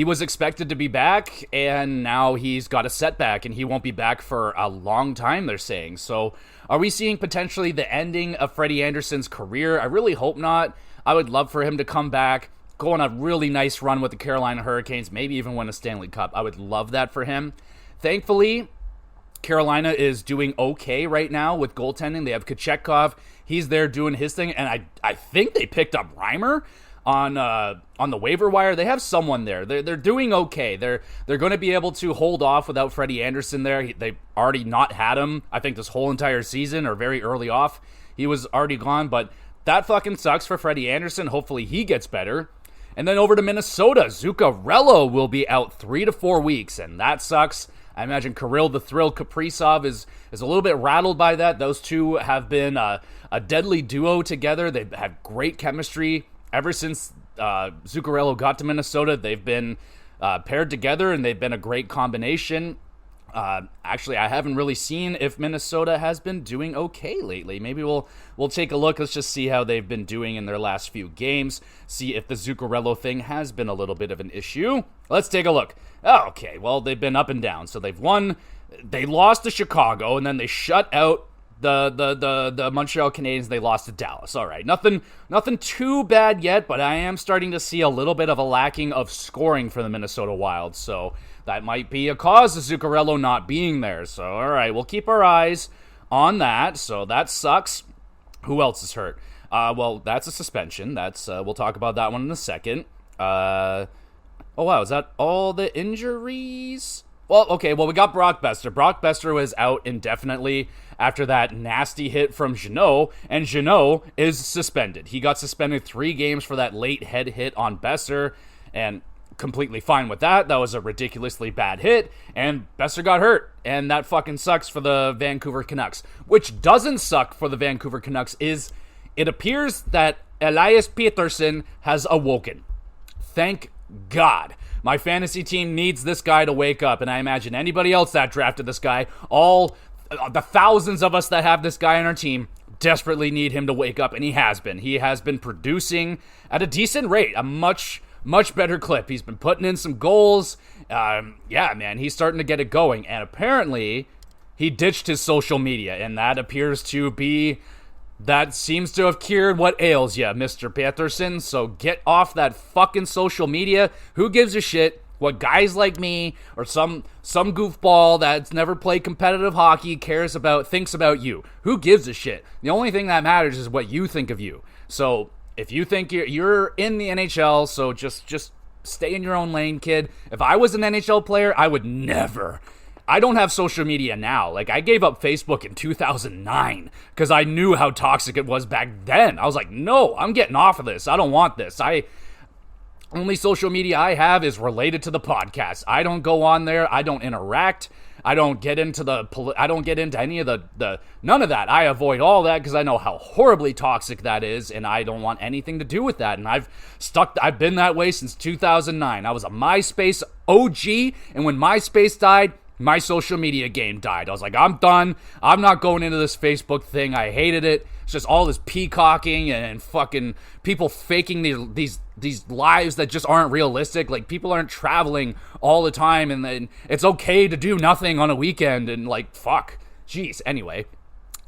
was expected to be back, and now he's got a setback, and he won't be back for a long time, they're saying. So are we seeing potentially the ending of Freddie Anderson's career? I really hope not. I would love for him to come back, go on a really nice run with the Carolina Hurricanes, maybe even win a Stanley Cup. I would love that for him. Thankfully, Carolina is doing okay right now with goaltending. They have Kochetkov. He's there doing his thing, and I think they picked up Reimer on the waiver wire. They have someone there. They're doing okay. They're going to be able to hold off without Freddie Anderson there. They've already not had him, I think, this whole entire season, or very early off. He was already gone, but that fucking sucks for Freddie Anderson. Hopefully he gets better. And then over to Minnesota, Zuccarello will be out 3 to 4 weeks, and that sucks. I imagine Kirill the Thrill Kaprizov is a little bit rattled by that. Those two have been a deadly duo together. They've had great chemistry ever since Zuccarello got to Minnesota. They've been paired together, and they've been a great combination. Actually, I haven't really seen if Minnesota has been doing okay lately. Maybe we'll take a look. Let's just see how they've been doing in their last few games. See if the Zuccarello thing has been a little bit of an issue. Let's take a look. Okay, well, they've been up and down. So they've won. They lost to Chicago, and then they shut out the Montreal Canadiens. They lost to Dallas. All right, nothing too bad yet, but I am starting to see a little bit of a lacking of scoring for the Minnesota Wild. So that might be a cause of Zuccarello not being there. So, all right, we'll keep our eyes on that. So that sucks. Who else is hurt? Well, that's a suspension. We'll talk about that one in a second. Oh, wow, is that all the injuries? Well, okay, we got Brock Besser. Brock Besser was out indefinitely after that nasty hit from Jeannot, and Jeannot is suspended. He got suspended 3 games for that late head hit on Besser, and completely fine with that. That was a ridiculously bad hit, and Besser got hurt, and that fucking sucks for the Vancouver Canucks. Which doesn't suck for the Vancouver Canucks is it appears that Elias Pettersson has awoken. Thank God. My fantasy team needs this guy to wake up, and I imagine anybody else that drafted this guy, all the thousands of us that have this guy on our team, desperately need him to wake up, and he has been. He has been producing at a decent rate, a much better clip. He's been putting in some goals. Yeah, man, he's starting to get it going, and apparently he ditched his social media, and that seems to have cured what ails you, Mr. Pettersson. So get off that fucking social media. Who gives a shit what guys like me or some goofball that's never played competitive hockey thinks about you? Who gives a shit? The only thing that matters is what you think of you. So if you think you're in the NHL, so just stay in your own lane, kid. If I was an NHL player, I would never. I don't have social media now. Like, I gave up Facebook in 2009 because I knew how toxic it was back then. I was like, no, I'm getting off of this. I don't want this. I Only social media I have is related to the podcast. I don't go on there. I don't interact. I don't get into any of the none of that. I avoid all that because I know how horribly toxic that is, and I don't want anything to do with that. And I've been that way since 2009. I was a MySpace OG, and when MySpace died, my social media game died. I was like, I'm done. I'm not going into this Facebook thing. I hated it. It's just all this peacocking and fucking people faking these lives that just aren't realistic. Like, people aren't traveling all the time, and then it's okay to do nothing on a weekend, and like, fuck. Jeez. Anyway,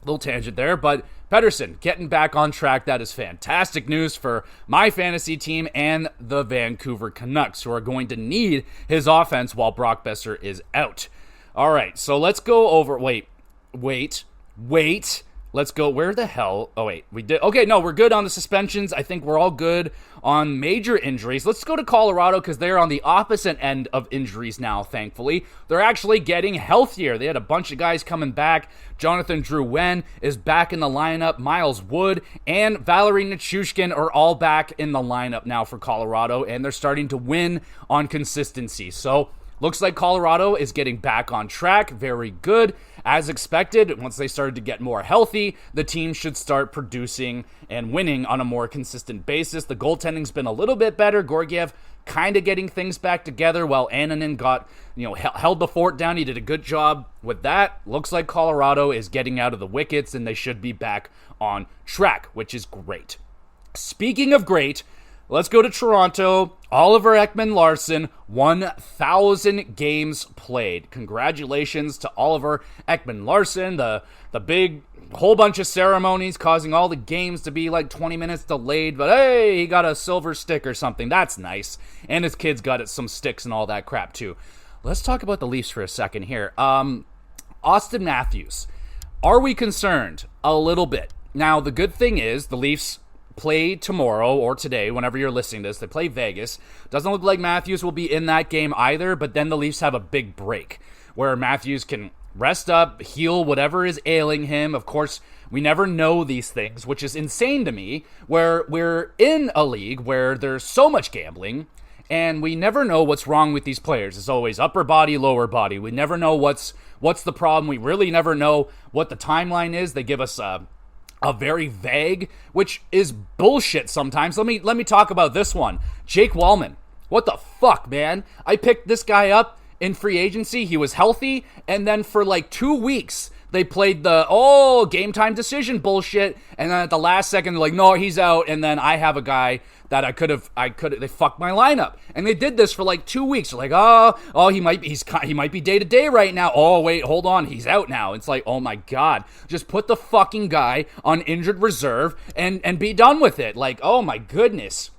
little tangent there, but Pettersson getting back on track. That is fantastic news for my fantasy team and the Vancouver Canucks, who are going to need his offense while Brock Besser is out. All right, so let's go over. Wait. Let's go. Where the hell? Oh, wait. We did. Okay, no, we're good on the suspensions. I think we're all good on major injuries. Let's go to Colorado because they're on the opposite end of injuries now, thankfully. They're actually getting healthier. They had a bunch of guys coming back. Jonathan Drouin is back in the lineup. Miles Wood and Valerie Nichushkin are all back in the lineup now for Colorado, and they're starting to win on consistency. So, looks like Colorado is getting back on track. Very good. As expected, once they started to get more healthy, the team should start producing and winning on a more consistent basis. The goaltending's been a little bit better. Georgiev kind of getting things back together while Annunen held the fort down. He did a good job with that. Looks like Colorado is getting out of the wickets, and they should be back on track, which is great. Speaking of great, let's go to Toronto. Oliver Ekman-Larsson, 1,000 games played. Congratulations to Oliver Ekman-Larsson. The big whole bunch of ceremonies causing all the games to be like 20 minutes delayed. But hey, he got a silver stick or something. That's nice. And his kids got some sticks and all that crap too. Let's talk about the Leafs for a second here. Austin Matthews. Are we concerned? A little bit. Now, the good thing is the Leafs play tomorrow or today, whenever you're listening to this. They play Vegas. Doesn't look like Matthews will be in that game either, but then the Leafs have a big break where Matthews can rest up, heal whatever is ailing him. Of course, we never know these things, which is insane to me, where we're in a league where there's so much gambling, and we never know what's wrong with these players. It's always upper body, lower body. We never know what's the problem. We really never know what the timeline is. They give us a very vague, which is bullshit sometimes. Let me talk about this one. Jake Wallman. What the fuck, man? I picked this guy up in free agency. He was healthy, and then for like 2 weeks, they played the game time decision bullshit, and then at the last second, they're like, no, he's out, and then I have a guy that they fucked my lineup. And they did this for like 2 weeks. They're like, he might be day to day right now. Oh, wait, hold on, he's out now. It's like, oh my God, just put the fucking guy on injured reserve and be done with it. Like, oh my goodness.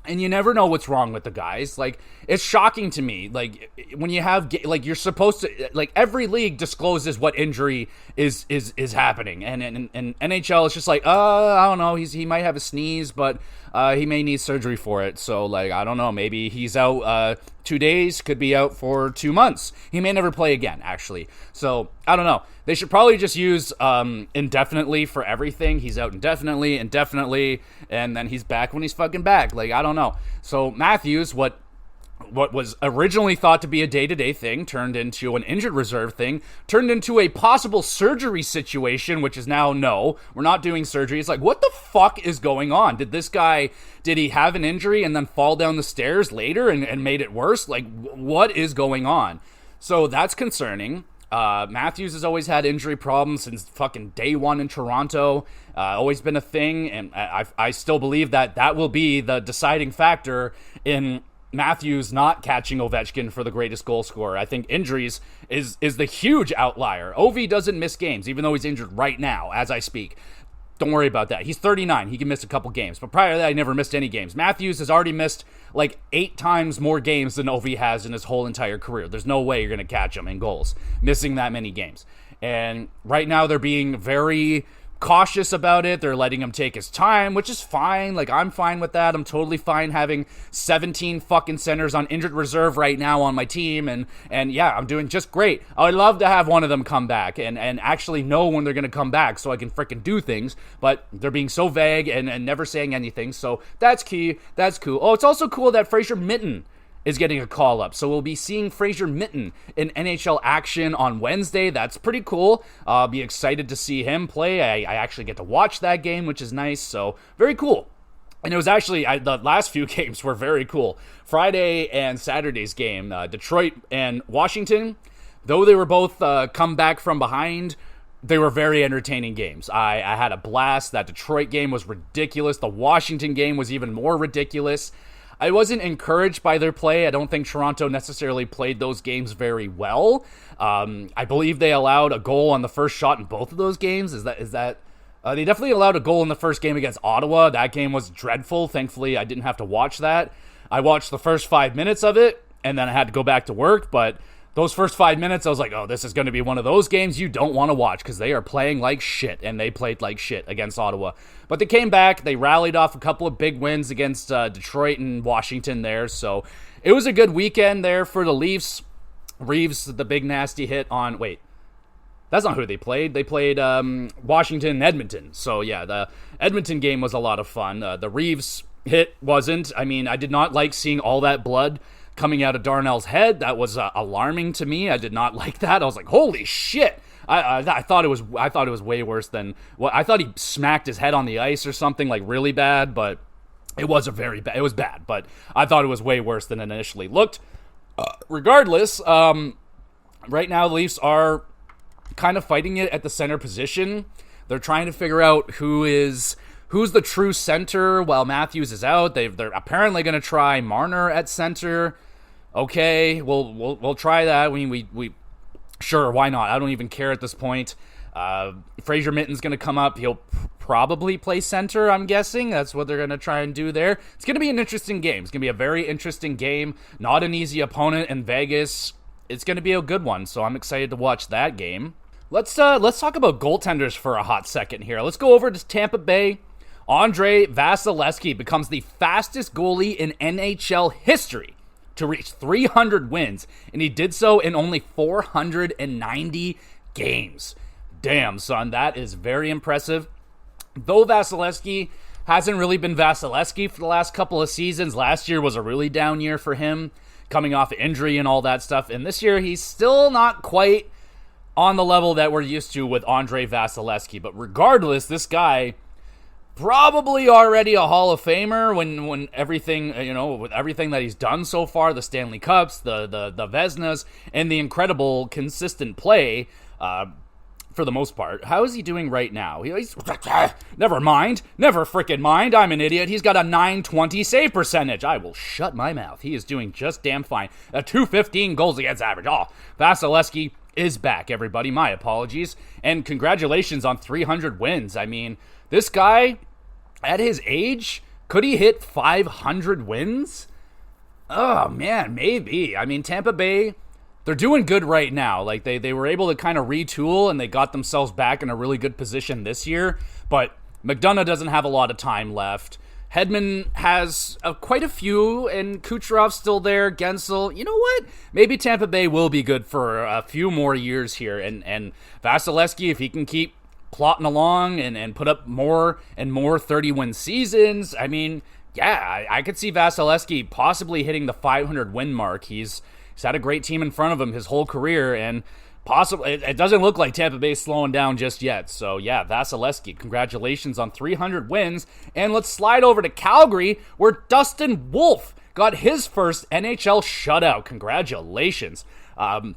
And you never know what's wrong with the guys. Like, it's shocking to me. Like, when you have, like, you're supposed to, like, every league discloses what injury is happening. And NHL is just like, I don't know. He might have a sneeze, but he may need surgery for it. So, like, I don't know. Maybe he's out 2 days, could be out for 2 months. He may never play again, actually. So, I don't know. They should probably just use indefinitely for everything. He's out indefinitely, and then he's back when he's fucking back. Like, I don't know. So, Matthews, what was originally thought to be a day-to-day thing turned into an injured reserve thing, turned into a possible surgery situation, which is now, no, we're not doing surgery. It's like, what the fuck is going on? Did he have an injury and then fall down the stairs later and made it worse? Like, what is going on? So that's concerning. Matthews has always had injury problems since fucking day one in Toronto. Always been a thing, and I still believe that will be the deciding factor in Matthews not catching Ovechkin for the greatest goal scorer. I think injuries is the huge outlier. Ovi doesn't miss games, even though he's injured right now as I speak. Don't worry about that. He's 39. He can miss a couple games. But prior to that, he never missed any games. Matthews has already missed like 8 times more games than Ovi has in his whole entire career. There's no way you're going to catch him in goals, missing that many games. And right now they're being very cautious about it. They're letting him take his time, which is fine. Like, I'm fine with that. I'm totally fine having 17 fucking centers on injured reserve right now on my team. And yeah, I'm doing just great. I would love to have one of them come back and actually know when they're going to come back so I can freaking do things. But they're being so vague and never saying anything. So that's key. That's cool. Oh, it's also cool that Fraser Mitten is getting a call-up. So we'll be seeing Fraser Mitten in NHL action on Wednesday. That's pretty cool. I'll be excited to see him play. I actually get to watch that game, which is nice. So very cool. And it was actually, the last few games were very cool. Friday and Saturday's game, Detroit and Washington, though they were both come back from behind, they were very entertaining games. I had a blast. That Detroit game was ridiculous. The Washington game was even more ridiculous. I wasn't encouraged by their play. I don't think Toronto necessarily played those games very well. I believe they allowed a goal on the first shot in both of those games. Is that? They definitely allowed a goal in the first game against Ottawa. That game was dreadful. Thankfully, I didn't have to watch that. I watched the first 5 minutes of it, and then I had to go back to work. But those first 5 minutes, I was like, oh, this is going to be one of those games you don't want to watch because they are playing like shit, and they played like shit against Ottawa. But they came back. They rallied off a couple of big wins against Detroit and Washington there. So it was a good weekend there for the Leafs. Reeves, the big nasty hit on... Wait, that's not who they played. They played Washington and Edmonton. So yeah, the Edmonton game was a lot of fun. The Reeves hit wasn't. I mean, I did not like seeing all that blood coming out of Darnell's head. That was alarming to me. I did not like that. I was like, holy shit. I thought it was way worse than what I thought. He smacked his head on the ice or something like really bad, but it was it was bad, but I thought it was way worse than it initially looked. Regardless, right now the Leafs are kind of fighting it at the center position. They're trying to figure out who's the true center while Matthews is out. They're apparently going to try Marner at center. Okay, we'll try that. We sure, why not? I don't even care at this point. Fraser Mitten's going to come up. He'll probably play center, I'm guessing. That's what they're going to try and do there. It's going to be an interesting game. It's going to be a very interesting game. Not an easy opponent in Vegas. It's going to be a good one, so I'm excited to watch that game. Let's talk about goaltenders for a hot second here. Let's go over to Tampa Bay. Andrei Vasilevskiy becomes the fastest goalie in NHL history to reach 300 wins, and he did so in only 490 games. Damn, son, that is very impressive. Though Vasilevskiy hasn't really been Vasilevskiy for the last couple of seasons, last year was a really down year for him, coming off injury and all that stuff, and this year he's still not quite on the level that we're used to with Andrei Vasilevskiy. But regardless, this guy probably already a Hall of Famer when everything, with everything that he's done so far, the Stanley Cups, the Vezinas, and the incredible consistent play, for the most part. How is he doing right now? He's never freaking mind. I'm an idiot. He's got a .920 save percentage. I will shut my mouth. He is doing just damn fine. A .215 goals against average. Oh, Vasilevskiy is back, everybody. My apologies. And congratulations on 300 wins. I mean, this guy, at his age, could he hit 500 wins? Oh, man, maybe. I mean, Tampa Bay, they're doing good right now. Like, they were able to kind of retool, and they got themselves back in a really good position this year. But McDonough doesn't have a lot of time left. Hedman has quite a few, and Kucherov's still there. Gensel, you know what? Maybe Tampa Bay will be good for a few more years here. And Vasilevskiy, if he can keep plotting along and put up more and more 30-win seasons, I mean, yeah, I could see Vasilevskiy possibly hitting the 500-win mark. He's had a great team in front of him his whole career, and possibly it doesn't look like Tampa Bay's slowing down just yet. So yeah, Vasilevskiy, congratulations on 300 wins. And let's slide over to Calgary, where Dustin Wolf got his first NHL shutout. Congratulations. I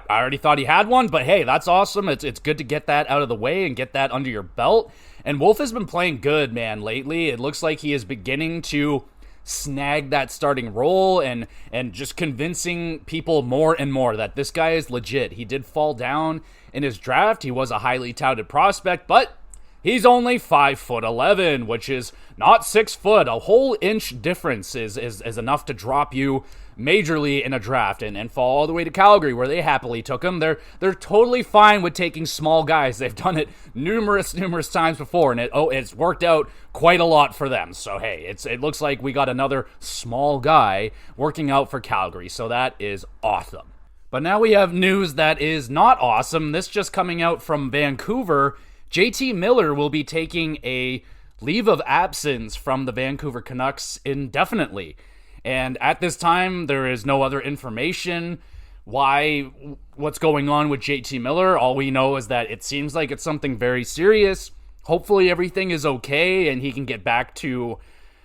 already thought he had one, but hey, that's awesome. It's good to get that out of the way and get that under your belt. And Wolf has been playing good, man, lately. It looks like he is beginning to snag that starting role and just convincing people more and more that this guy is legit. He did fall down in his draft. He was a highly touted prospect, but he's only 5'11", which is not 6 foot. A whole inch difference is enough to drop you majorly in a draft and fall all the way to Calgary, where they happily took him. They're totally fine with taking small guys. They've done it numerous times before, and it's worked out quite a lot for them. So hey, it looks like we got another small guy working out for Calgary, so that is awesome. But now we have news that is not awesome. This just coming out from Vancouver. JT Miller will be taking a leave of absence from the Vancouver Canucks indefinitely. And at this time, there is no other information what's going on with JT Miller. All we know is that it seems like it's something very serious. Hopefully everything is okay and he can get back to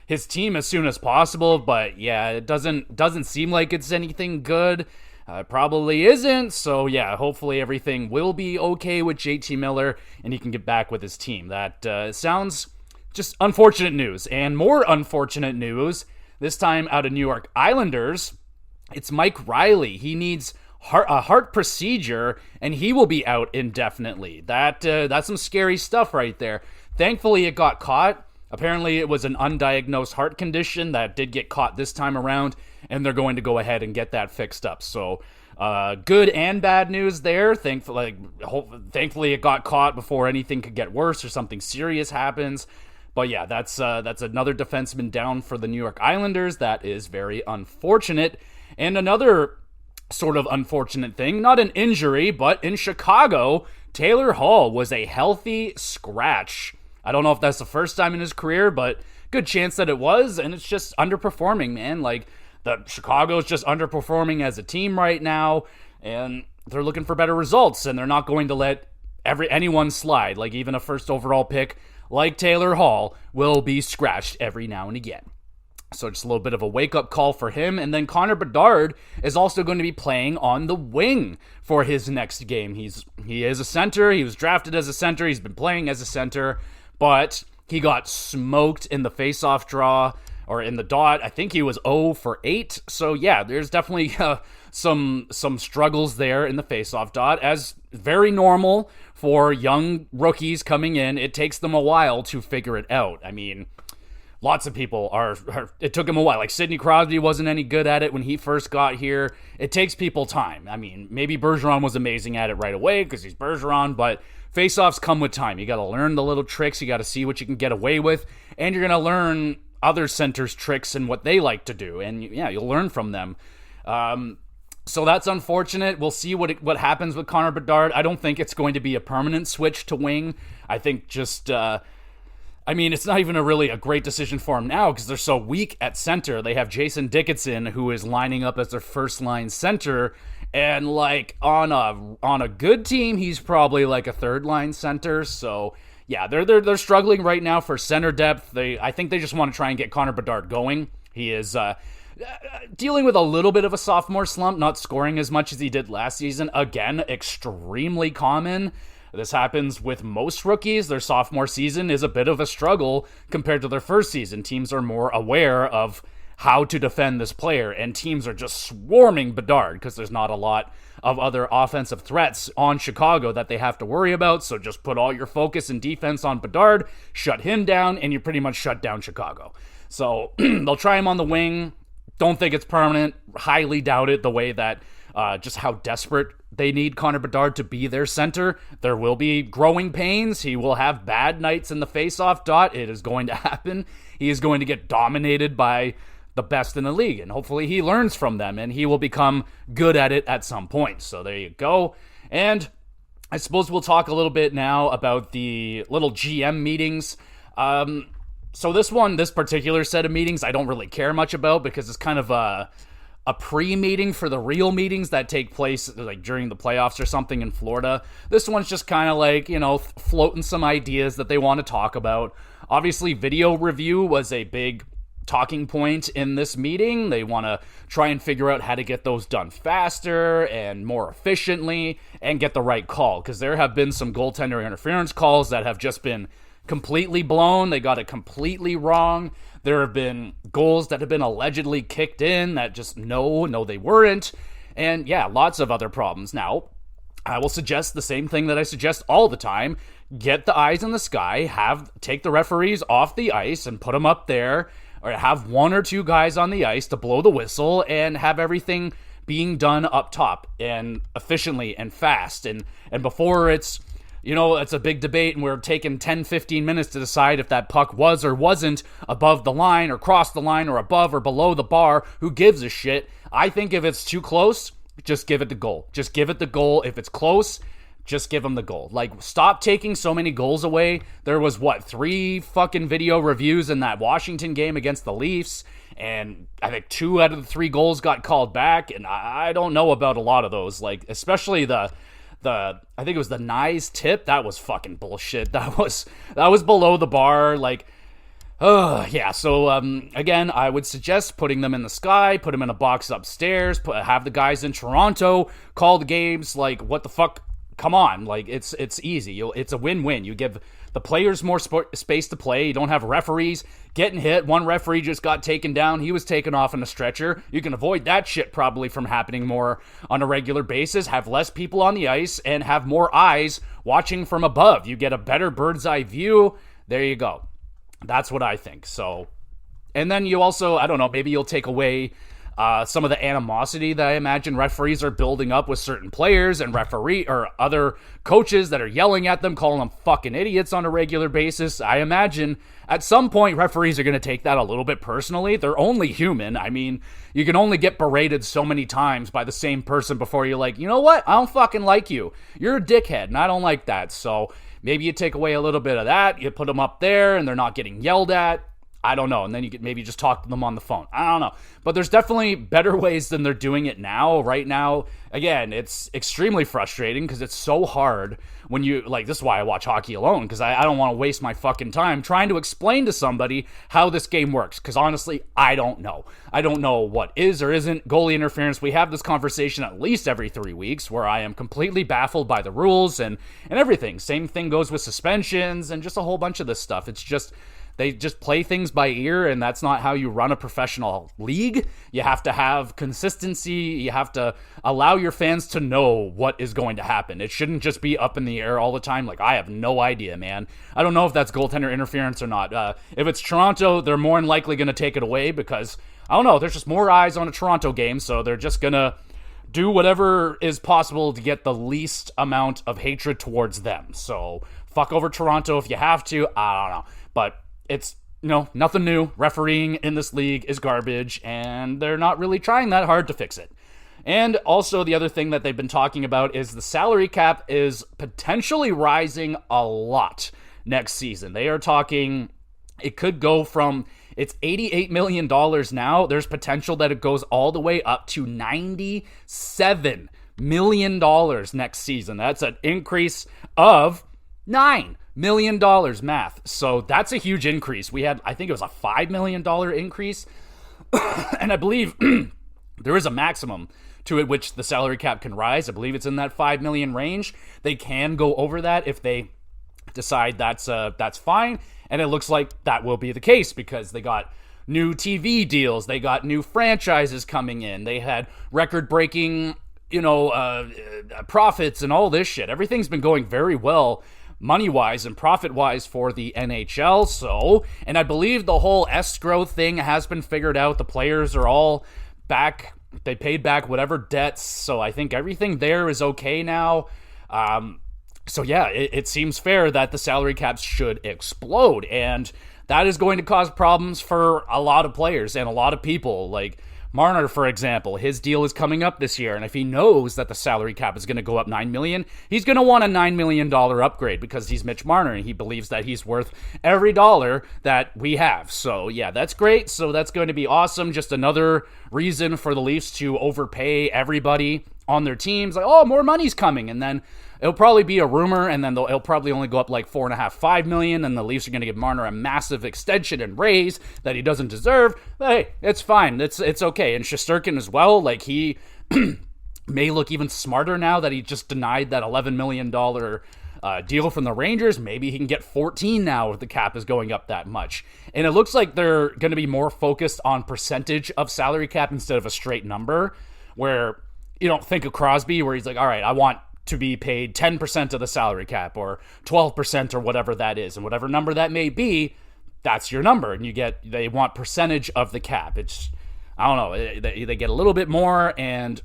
his team as soon as possible. But yeah, it doesn't seem like it's anything good. Probably isn't. So yeah, hopefully everything will be okay with JT Miller and he can get back with his team. That sounds just unfortunate news. And more unfortunate news, this time out of New York Islanders, it's Mike Riley. He needs a heart procedure, and he will be out indefinitely. That's some scary stuff right there. Thankfully, it got caught. Apparently, it was an undiagnosed heart condition that did get caught this time around, and they're going to go ahead and get that fixed up. So, good and bad news there. Thankfully, it got caught before anything could get worse or something serious happens. But yeah, that's another defenseman down for the New York Islanders. That is very unfortunate. And another sort of unfortunate thing, not an injury, but in Chicago, Taylor Hall was a healthy scratch. I don't know if that's the first time in his career, but good chance that it was, and it's just underperforming, man. Like, the Chicago's just underperforming as a team right now, and they're looking for better results, and they're not going to let anyone slide. Like, even a first overall pick like Taylor Hall will be scratched every now and again. So just a little bit of a wake-up call for him. And then Connor Bedard is also going to be playing on the wing for his next game. He is a center. He was drafted as a center. He's been playing as a center. But he got smoked in the face-off draw, or in the dot. I think he was 0 for 8. So yeah, there's definitely some struggles there in the face-off dot, as very normal for young rookies coming in. It takes them a while to figure it out. I mean, lots of people it took him a while. Like Sidney Crosby wasn't any good at it when he first got here. It takes people time. I mean, maybe Bergeron was amazing at it right away because he's Bergeron, but face-offs come with time. You got to learn the little tricks. You got to see what you can get away with, and you're going to learn other centers' tricks and what they like to do, and yeah, you'll learn from them. So that's unfortunate. We'll see what happens with Connor Bedard. I don't think it's going to be a permanent switch to wing. I think just, it's not even really a great decision for him now because they're so weak at center. They have Jason Dickinson, who is lining up as their first-line center, and like on a good team, he's probably like a third-line center. So yeah, they're struggling right now for center depth. I think they just want to try and get Connor Bedard going. He is dealing with a little bit of a sophomore slump, not scoring as much as he did last season. Again, extremely common. This happens with most rookies. Their sophomore season is a bit of a struggle compared to their first season. Teams are more aware of how to defend this player, and teams are just swarming Bedard because there's not a lot of other offensive threats on Chicago that they have to worry about. So just put all your focus and defense on Bedard, shut him down, and you pretty much shut down Chicago. So they'll try him on the wing. Don't think it's permanent. Highly doubt it, the way that just how desperate they need Connor Bedard to be their center. There will be growing pains. He will have bad nights in the face-off dot. It is going to happen. He is going to get dominated by the best in the league, and hopefully he learns from them, and he will become good at it at some point. So there you go. And I suppose we'll talk a little bit now about the little GM meetings. So this particular set of meetings I don't really care much about because it's kind of a pre-meeting for the real meetings that take place like during the playoffs or something in Florida. This one's just kind of like, floating some ideas that they want to talk about. Obviously, video review was a big talking point in this meeting. They want to try and figure out how to get those done faster and more efficiently and get the right call, because there have been some goaltender interference calls that have just been completely blown. They got it completely wrong. There have been goals that have been allegedly kicked in that just no, they weren't. And yeah, lots of other problems. Now, I will suggest the same thing that I suggest all the time. Get the eyes in the sky, take the referees off the ice and put them up there, or have one or two guys on the ice to blow the whistle and have everything being done up top and efficiently and fast. And before it's a big debate and we're taking 10, 15 minutes to decide if that puck was or wasn't above the line or crossed the line or above or below the bar. Who gives a shit? I think if it's too close, just give it the goal. Just give it the goal. If it's close, just give them the goal. Like, stop taking so many goals away. There was, 3 fucking video reviews in that Washington game against the Leafs, and I think 2 out of the 3 goals got called back, and I don't know about a lot of those. Like, especially the I think it was the Nyes tip. That was fucking bullshit. That was below the bar. Like, yeah. So, again, I would suggest putting them in the sky, put them in a box upstairs, have the guys in Toronto call the games. Like, what the fuck? Come on, like, it's easy. It's a win-win. You give the players more space to play. You don't have referees getting hit. One referee just got taken down. He was taken off in a stretcher. You can avoid that shit probably from happening more on a regular basis. Have less people on the ice and have more eyes watching from above. You get a better bird's eye view. There you go. That's what I think. So, and then you also, I don't know, maybe you'll take away some of the animosity that I imagine referees are building up with certain players and referee or other coaches that are yelling at them, calling them fucking idiots on a regular basis. I imagine at some point referees are going to take that a little bit personally. They're only human. I mean, you can only get berated so many times by the same person before you're like, you know what? I don't fucking like you. You're a dickhead and I don't like that. So maybe you take away a little bit of that. You put them up there and they're not getting yelled at. I don't know. And then you could maybe just talk to them on the phone. I don't know. But there's definitely better ways than they're doing it now. Right now, again, it's extremely frustrating because it's so hard when you, like, this is why I watch hockey alone, because I don't want to waste my fucking time trying to explain to somebody how this game works. Because honestly, I don't know. I don't know what is or isn't goalie interference. We have this conversation at least every 3 weeks where I am completely baffled by the rules and everything. Same thing goes with suspensions and just a whole bunch of this stuff. It's just, they just play things by ear, and that's not how you run a professional league. You have to have consistency. You have to allow your fans to know what is going to happen. It shouldn't just be up in the air all the time. Like, I have no idea, man. I don't know if that's goaltender interference or not. If it's Toronto, they're more than likely going to take it away because, I don't know, there's just more eyes on a Toronto game, so they're just going to do whatever is possible to get the least amount of hatred towards them. So, fuck over Toronto if you have to. I don't know. But it's, nothing new. Refereeing in this league is garbage, and they're not really trying that hard to fix it. And also, the other thing that they've been talking about is the salary cap is potentially rising a lot next season. They are talking, it could go from, it's $88 million now. There's potential that it goes all the way up to $97 million next season. That's an increase of $9 million math. So that's a huge increase. We had, I think it was a $5 million increase. And I believe there is a maximum to it which the salary cap can rise. I believe it's in that 5 million range. They can go over that if they decide that's fine. And it looks like that will be the case because they got new TV deals. They got new franchises coming in. They had record-breaking, profits and all this shit. Everything's been going very well money-wise and profit-wise for the NHL. So, and I believe the whole escrow thing has been figured out. The players are all back. They paid back whatever debts. So I think everything there is okay now. So yeah, it seems fair that the salary caps should explode. And that is going to cause problems for a lot of players and a lot of people. Like Marner, for example, his deal is coming up this year, and if he knows that the salary cap is going to go up $9 million, he's going to want a $9 million upgrade because he's Mitch Marner, and he believes that he's worth every dollar that we have. So, yeah, that's great. So that's going to be awesome. Just another reason for the Leafs to overpay everybody on their teams. Like, oh, more money's coming, and then it'll probably be a rumor, and then it'll probably only go up like $4.5 million, and the Leafs are going to give Marner a massive extension and raise that he doesn't deserve. But hey, it's fine. It's okay. And Shesterkin as well, like he may look even smarter now that he just denied that $11 million deal from the Rangers. Maybe he can get 14 now if the cap is going up that much. And it looks like they're going to be more focused on percentage of salary cap instead of a straight number, where you don't think of Crosby where he's like, all right, I want to be paid 10% of the salary cap or 12% or whatever that is. And whatever number that may be, that's your number, and they want percentage of the cap. It's, I don't know, they get a little bit more, and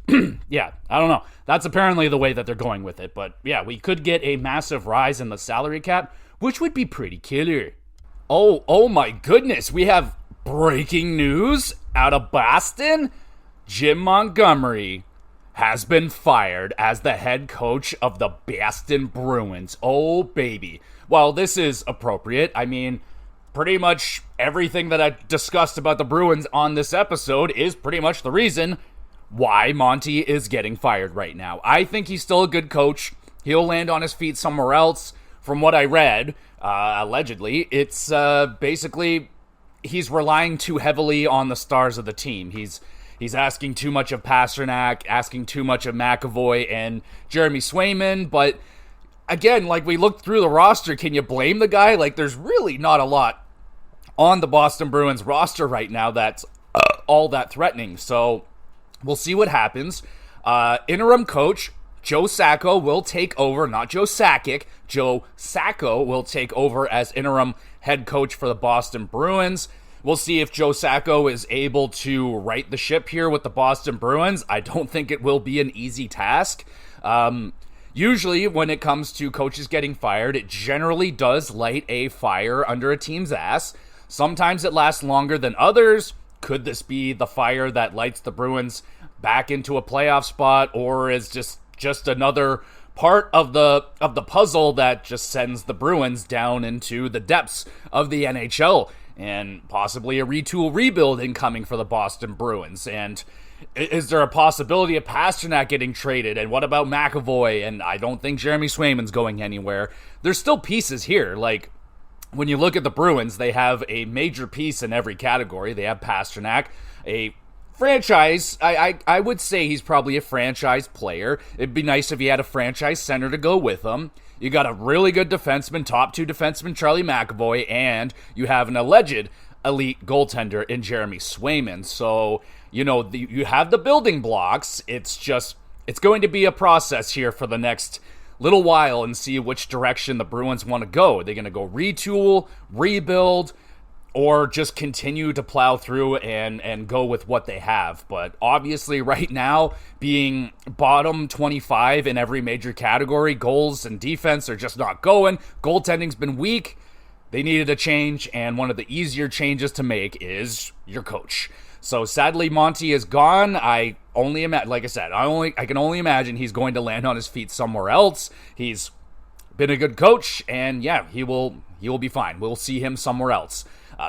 yeah, I don't know. That's apparently the way that they're going with it, but yeah, we could get a massive rise in the salary cap, which would be pretty killer. Oh my goodness, we have breaking news out of Boston. Jim Montgomery has been fired as the head coach of the Boston Bruins. Oh, baby. Well, this is appropriate. I mean, pretty much everything that I discussed about the Bruins on this episode is pretty much the reason why Monty is getting fired right now. I think he's still a good coach. He'll land on his feet somewhere else. From what I read, allegedly, it's basically he's relying too heavily on the stars of the team. He's asking too much of Pastrnak, asking too much of McAvoy and Jeremy Swayman, but again, like, we looked through the roster, can you blame the guy? Like, there's really not a lot on the Boston Bruins roster right now that's all that threatening. So we'll see what happens. Interim coach Joe Sacco will take over, not Joe Sakic. Joe Sacco will take over as interim head coach for the Boston Bruins. We'll see if Joe Sacco is able to right the ship here with the Boston Bruins. I don't think it will be an easy task. Usually, when it comes to coaches getting fired, it generally does light a fire under a team's ass. Sometimes it lasts longer than others. Could this be the fire that lights the Bruins back into a playoff spot, or is just another part of the puzzle that just sends the Bruins down into the depths of the NHL, and possibly a retool rebuild incoming for the Boston Bruins? And is there a possibility of Pastrnak getting traded? And what about McAvoy? And I don't think Jeremy Swayman's going anywhere. There's still pieces here. Like, when you look at the Bruins, they have a major piece in every category. They have Pastrnak, a franchise. I would say he's probably a franchise player. It'd be nice if he had a franchise center to go with him. You got a really good defenseman, top two defenseman, Charlie McAvoy, and you have an alleged elite goaltender in Jeremy Swayman. So, you know, you have the building blocks. It's going to be a process here for the next little while and see which direction the Bruins want to go. Are they going to go retool, rebuild, or just continue to plow through and go with what they have? But obviously right now, being bottom 25 in every major category, goals and defense are just not going. Goaltending's been weak. They needed a change, and one of the easier changes to make is your coach. So sadly, Monty is gone. I only imagine, like I said, I can only imagine he's going to land on his feet somewhere else. He's been a good coach, and yeah, he will be fine. We'll see him somewhere else.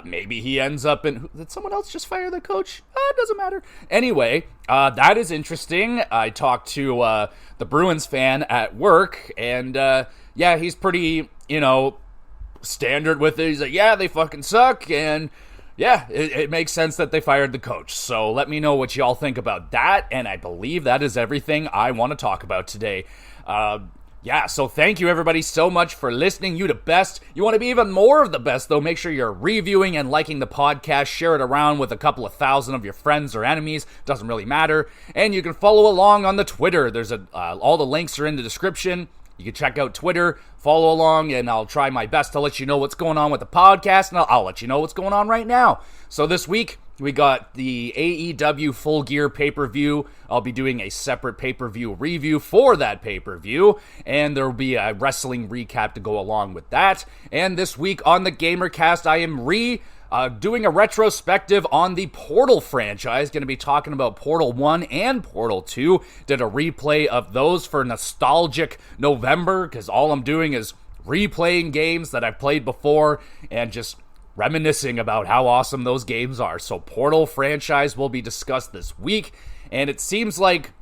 Maybe he ends up in... Did someone else just fire the coach? It doesn't matter. Anyway, that is interesting. I talked to the Bruins fan at work, and yeah, he's pretty, standard with it. He's like, yeah, they fucking suck, and yeah, it makes sense that they fired the coach. So let me know what y'all think about that, and I believe that is everything I want to talk about today. Yeah, so thank you everybody so much for listening. You the best. You want to be even more of the best, though, make sure you're reviewing and liking the podcast. Share it around with a couple of thousand of your friends or enemies. Doesn't really matter. And you can follow along on the Twitter. There's all the links are in the description. You can check out Twitter, follow along, and I'll try my best to let you know what's going on with the podcast, and I'll let you know what's going on right now. So this week, we got the AEW Full Gear pay-per-view. I'll be doing a separate pay-per-view review for that pay-per-view, and there will be a wrestling recap to go along with that. And this week on the GamerCast, I am doing a retrospective on the Portal franchise. Going to be talking about Portal 1 and Portal 2. Did a replay of those for nostalgic November, because all I'm doing is replaying games that I've played before and just reminiscing about how awesome those games are. So Portal franchise will be discussed this week, and it seems like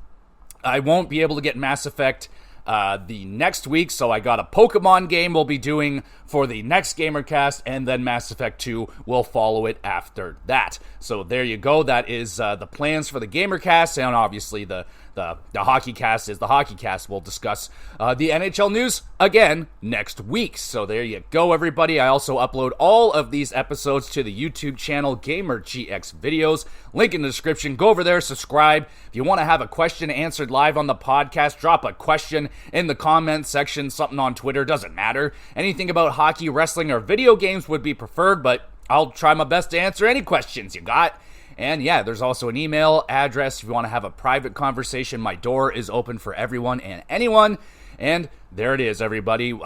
I won't be able to get Mass Effect the next week, so I got a Pokemon game we'll be doing for the next GamerCast, and then Mass Effect 2 will follow it after that. So there you go. That is the plans for the GamerCast, and obviously the HockeyCast is the HockeyCast. We'll discuss the NHL news again next week. So there you go, everybody. I also upload all of these episodes to the YouTube channel GamerGX Videos. Link in the description. Go over there, subscribe. If you want to have a question answered live on the podcast, drop a question in the comments section, something on Twitter, doesn't matter. Anything about hockey, wrestling, or video games would be preferred, but I'll try my best to answer any questions you got. And yeah, there's also an email address if you want to have a private conversation. My door is open for everyone and anyone. And there it is, everybody.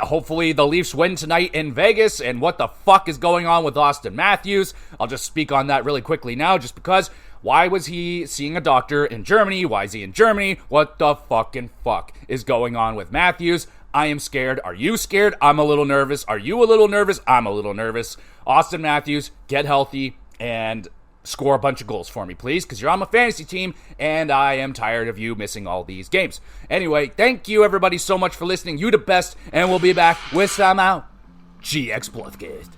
Hopefully the Leafs win tonight in Vegas. And what the fuck is going on with Auston Matthews? I'll just speak on that really quickly now, just because. Why was he seeing a doctor in Germany? Why is he in Germany? What the fucking fuck is going on with Matthews? I am scared. Are you scared? I'm a little nervous. Are you a little nervous? I'm a little nervous. Auston Matthews, get healthy and score a bunch of goals for me, please, because you're on my fantasy team, and I am tired of you missing all these games. Anyway, thank you, everybody, so much for listening. You the best, and we'll be back with some GX Podcast.